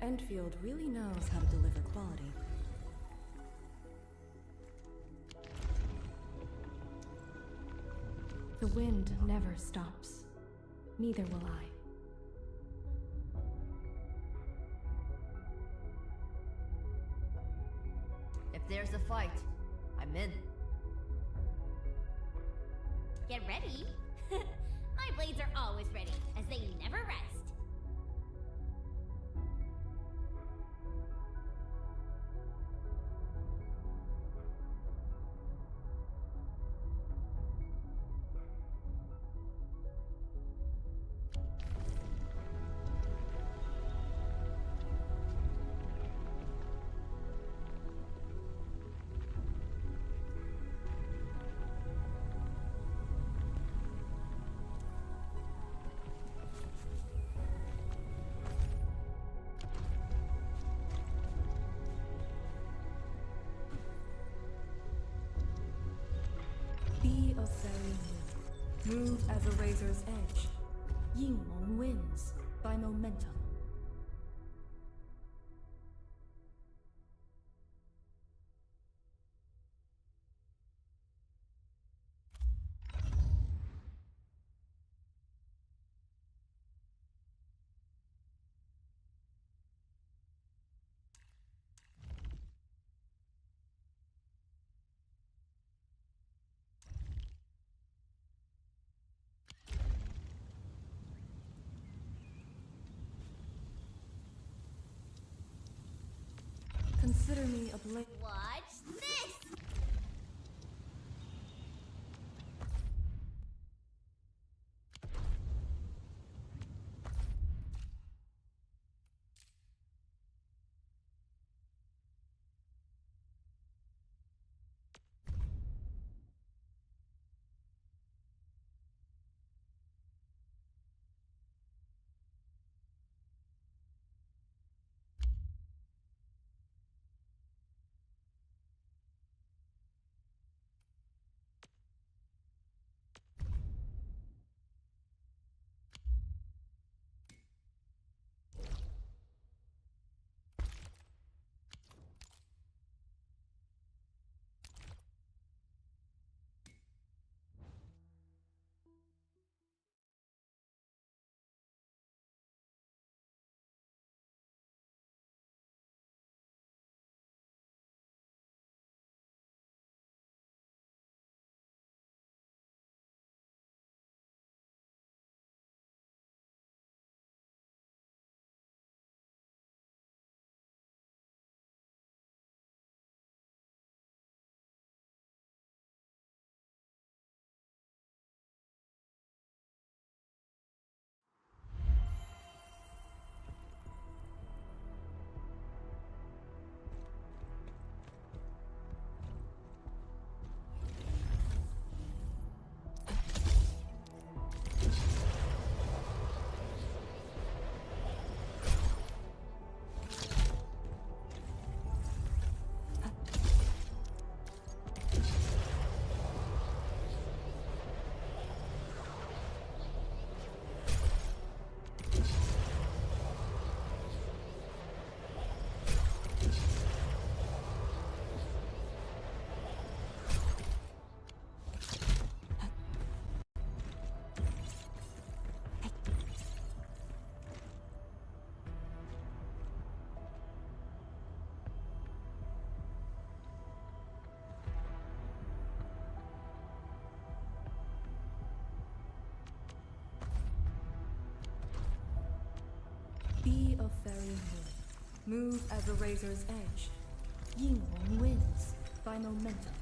Endfield really knows how to deliver quality. The wind never stops. Neither will I. If there's a fight, I'm in. Get ready. My blades are always ready, as they never rest. Be of very will. Move as a razor's edge. Yinglong wins by momentum. Consider me a blade. Watch this! Be of very will. Move as a razor's edge. Yinglong wins by momentum.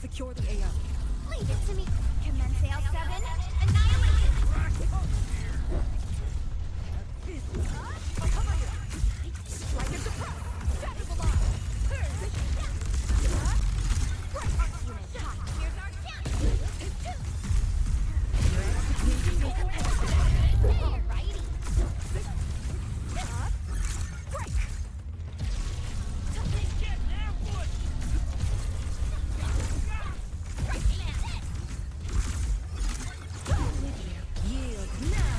Secure the AO. Leave it to me. Commence AL7. Annihilation. Strike and suppress. Shatter the line. Unit hot. Here's our chance. Alrighty. Break. Get ambushed! Yield now!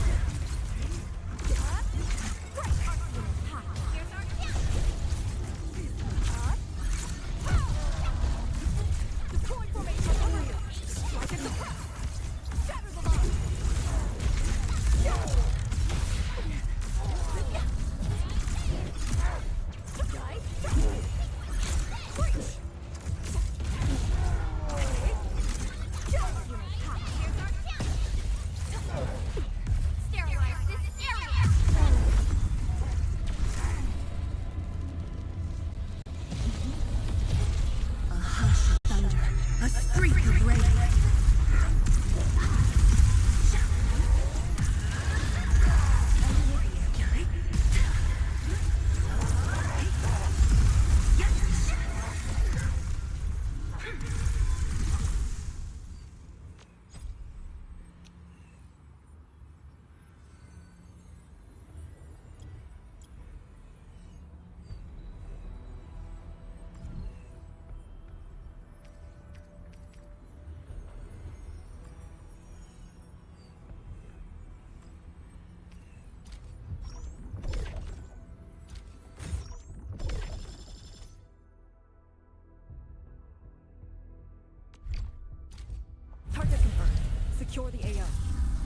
Target confirmed. Secure the AO.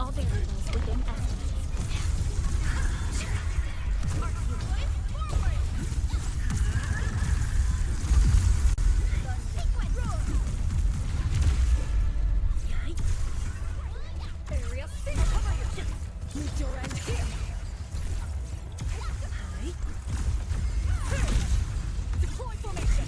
All variables within estimates. Area C. Meet your end here. Deploy formation.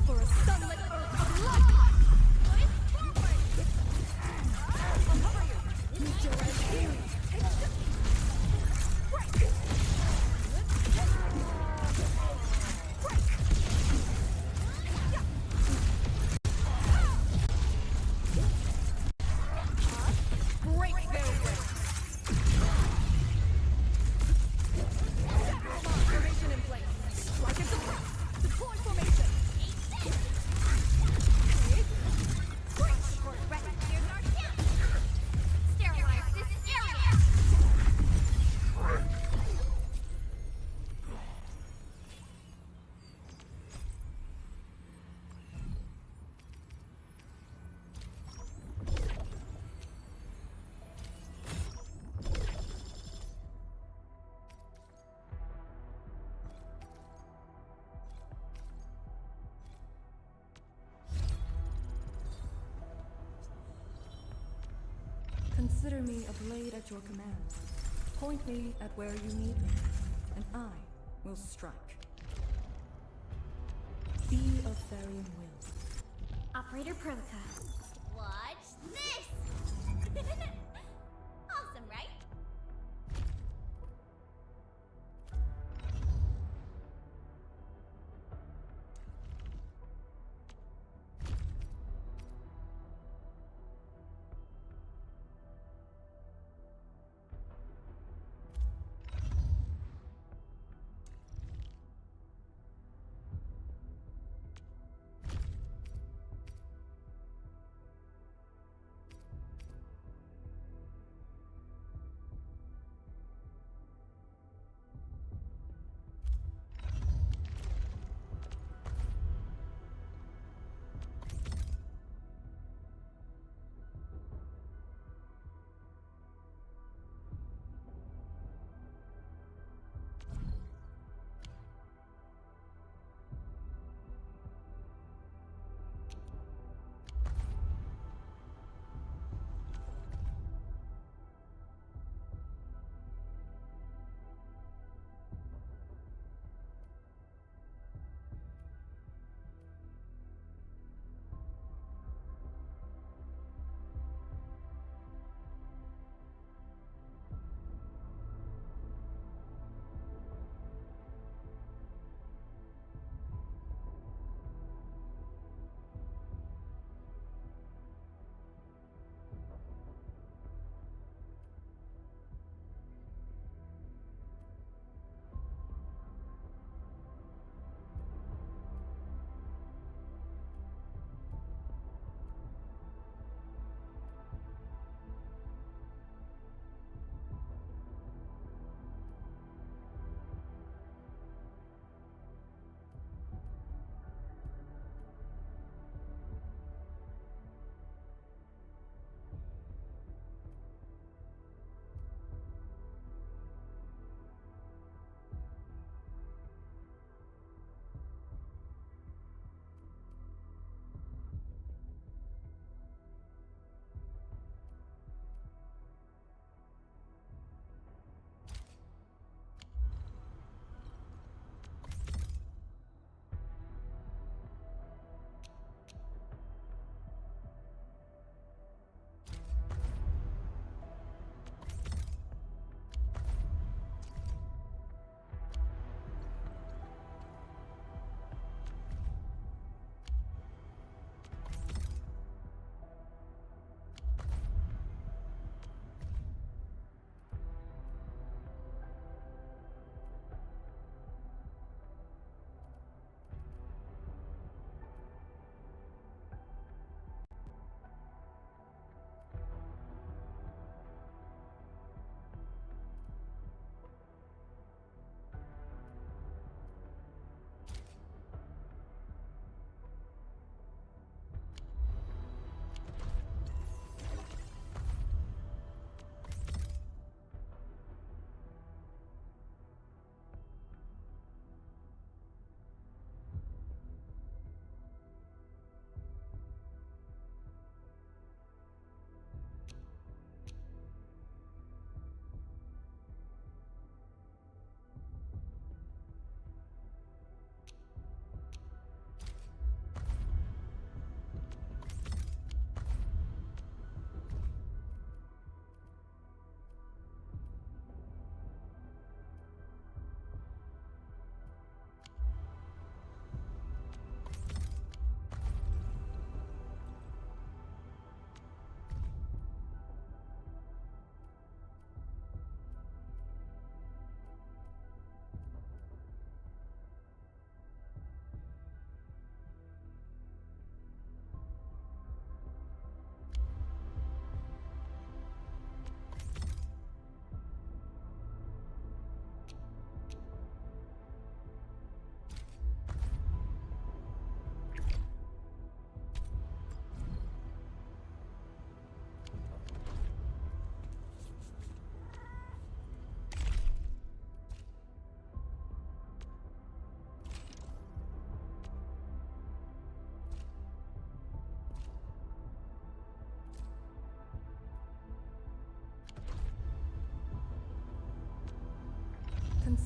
For a sunlit earth of light. Meet your end here. Break their ranks. Formation in place. Strike and suppress. Deploy formation. Sterilize this area. Consider me a blade at your command. Point me at where you need me, and I will strike. Be of Therian will. Operator Prolica. Watch this! Awesome, right?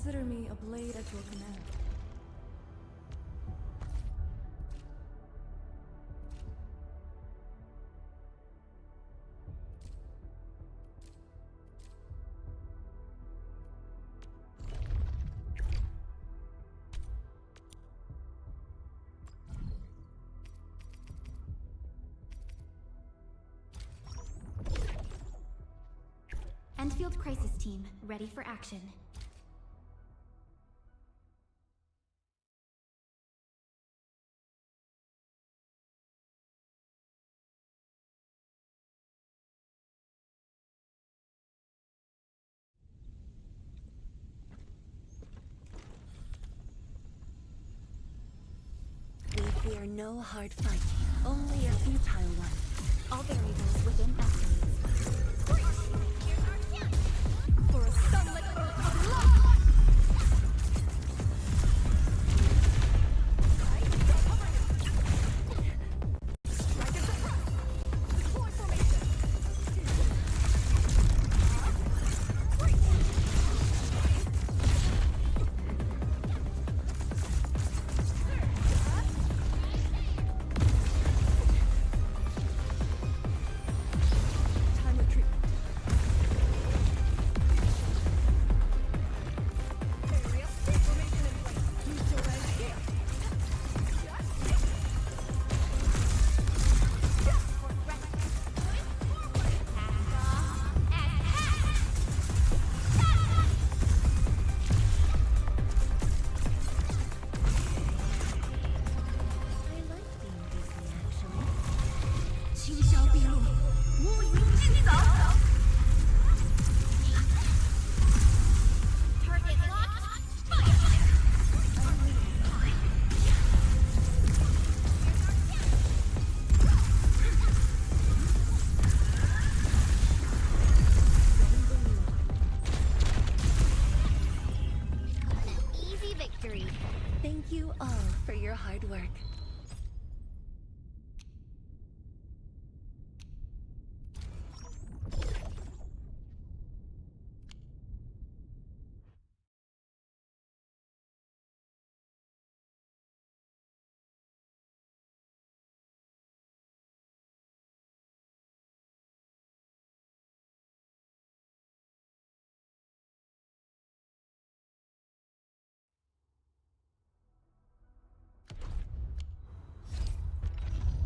Consider me a blade at your command. Endfield Crisis Team, ready for action. We fear no hard fight, only a futile one. All variables within estimates. For a sunlit earth of love! Strike and suppress! Deploy formation! Time retreat. Easy victory. Thank you all for your hard work.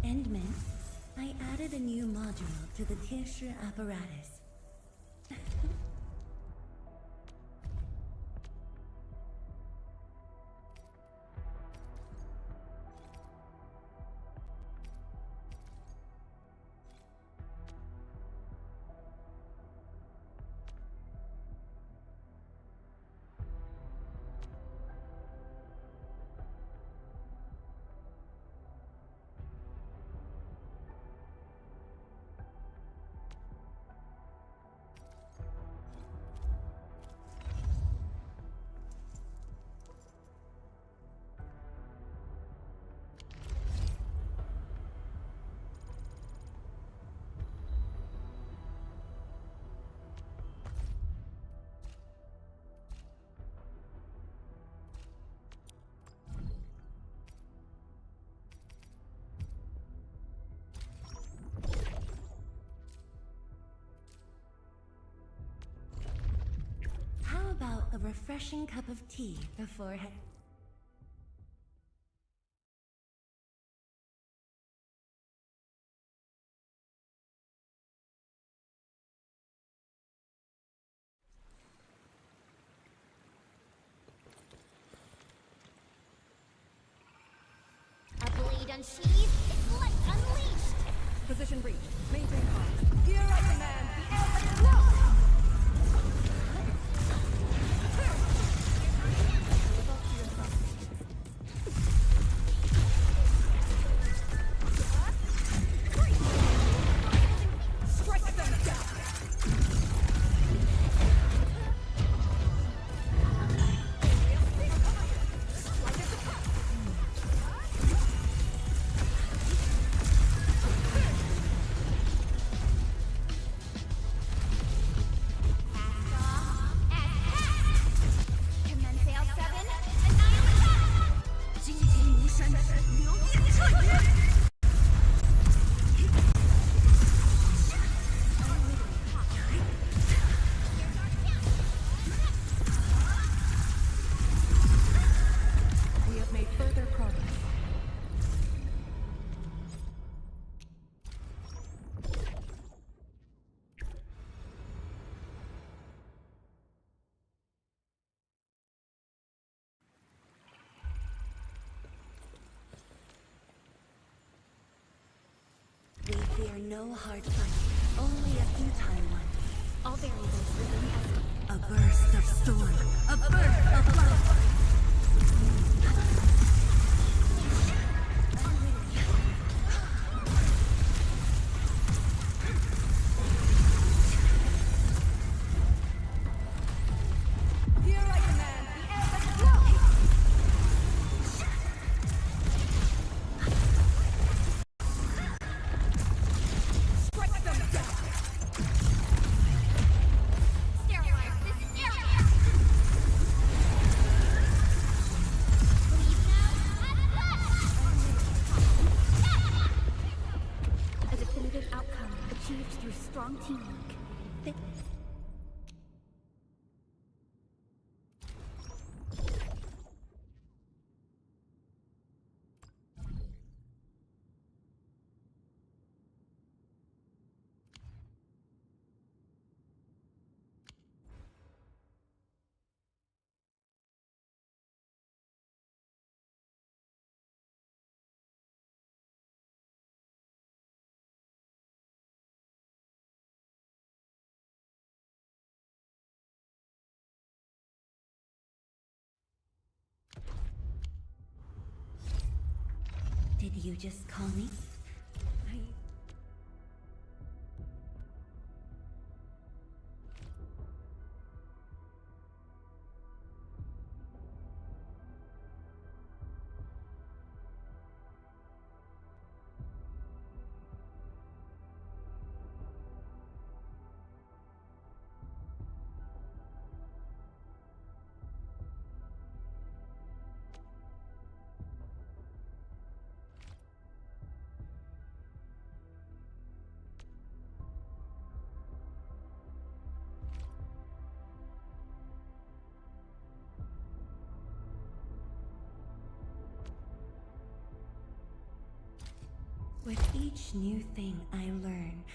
Endman, I added a new module to the Tieshi apparatus. How about a refreshing cup of tea before A blade unsheathed, its light unleashed. Position breach. Maintain comms. Here I command the air flow! Strike them down! fear no hard fight, only a futile one. All variables within estimate. A burst of storm, a birth of life. Strong teamwork. Did you just call me? With each new thing I learn,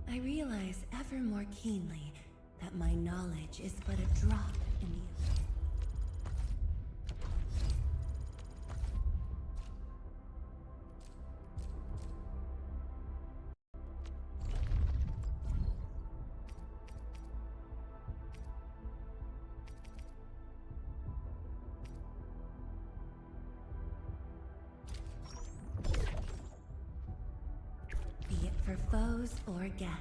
I realize ever more keenly that my knowledge is but a drop in the ocean. For foes or guests.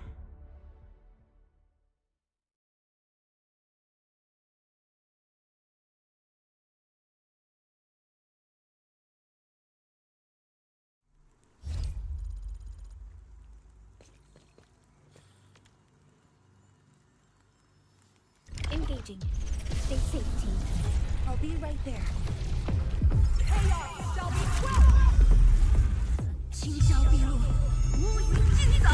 Engaging. Stay safe, team. I'll be right there. Chaos shall be quelled! 清霄碧落，乌云尽扫。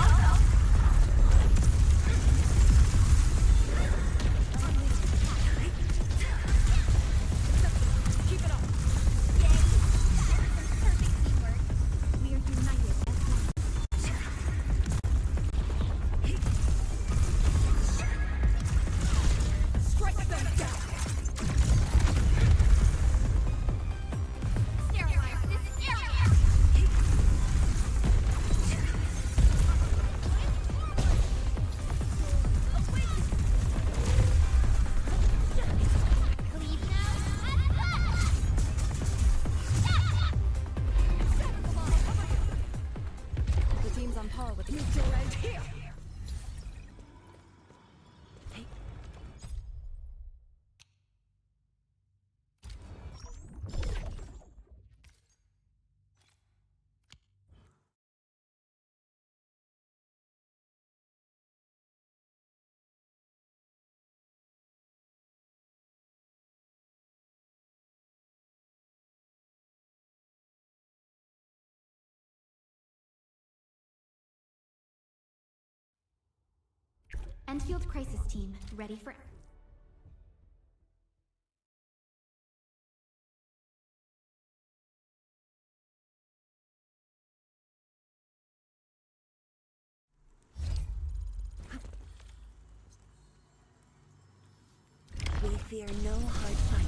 Endfield crisis team, ready for... We fear no hard fight,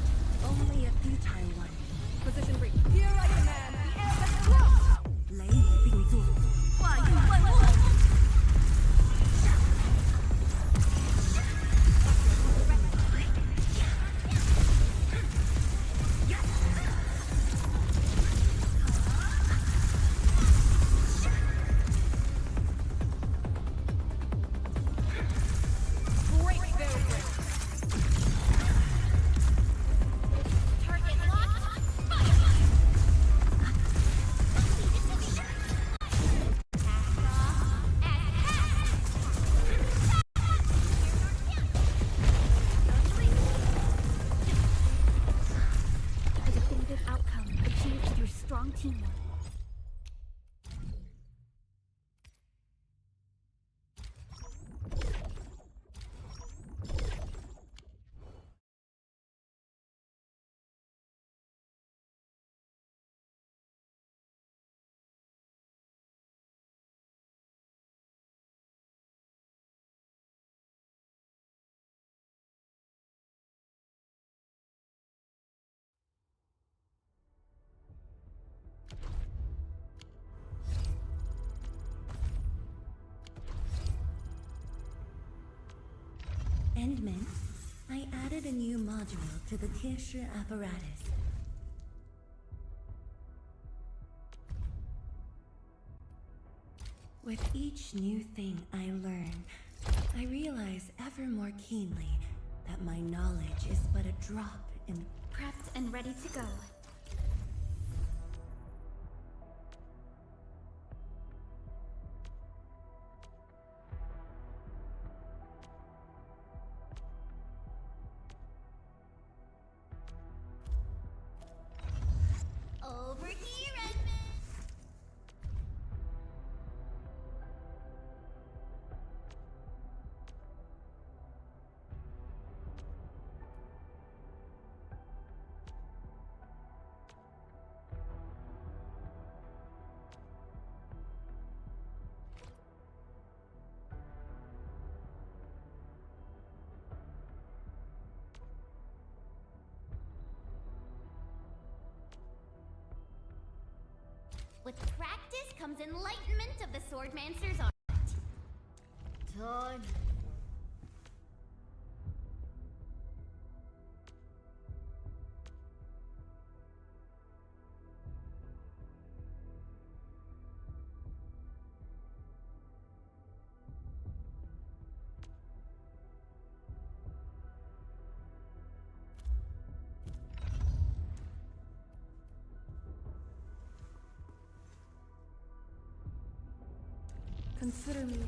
only a futile one. Position brief. Here I command the Ep6. 雷雨并作，化雨万物。Endman, I added a new module to the Tieshi apparatus. With each new thing I learn, I realize ever more keenly that my knowledge is but a drop in... Prepped and ready to go. Over here, Edmund! With practice comes enlightenment of the Swordmancer's art. Time. Consider me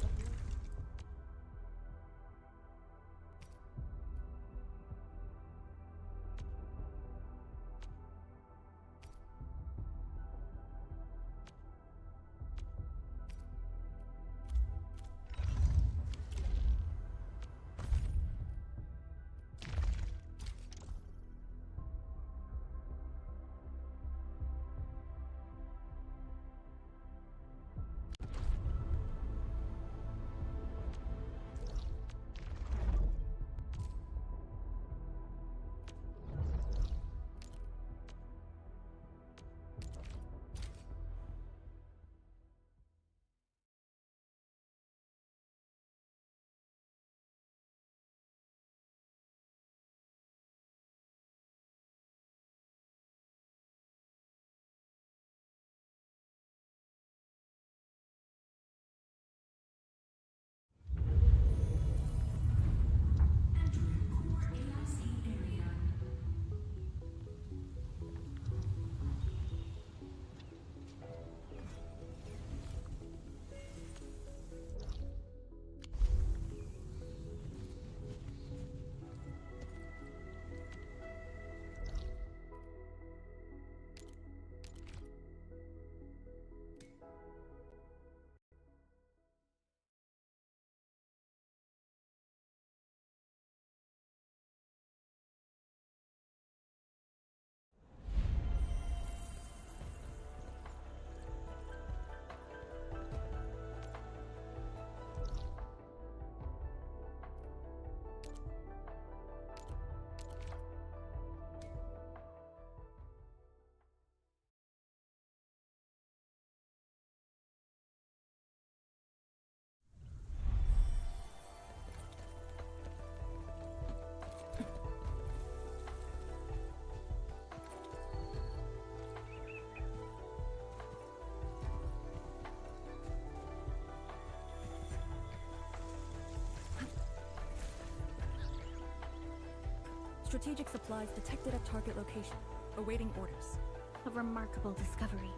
strategic supplies detected at target location. Awaiting orders. A remarkable discovery.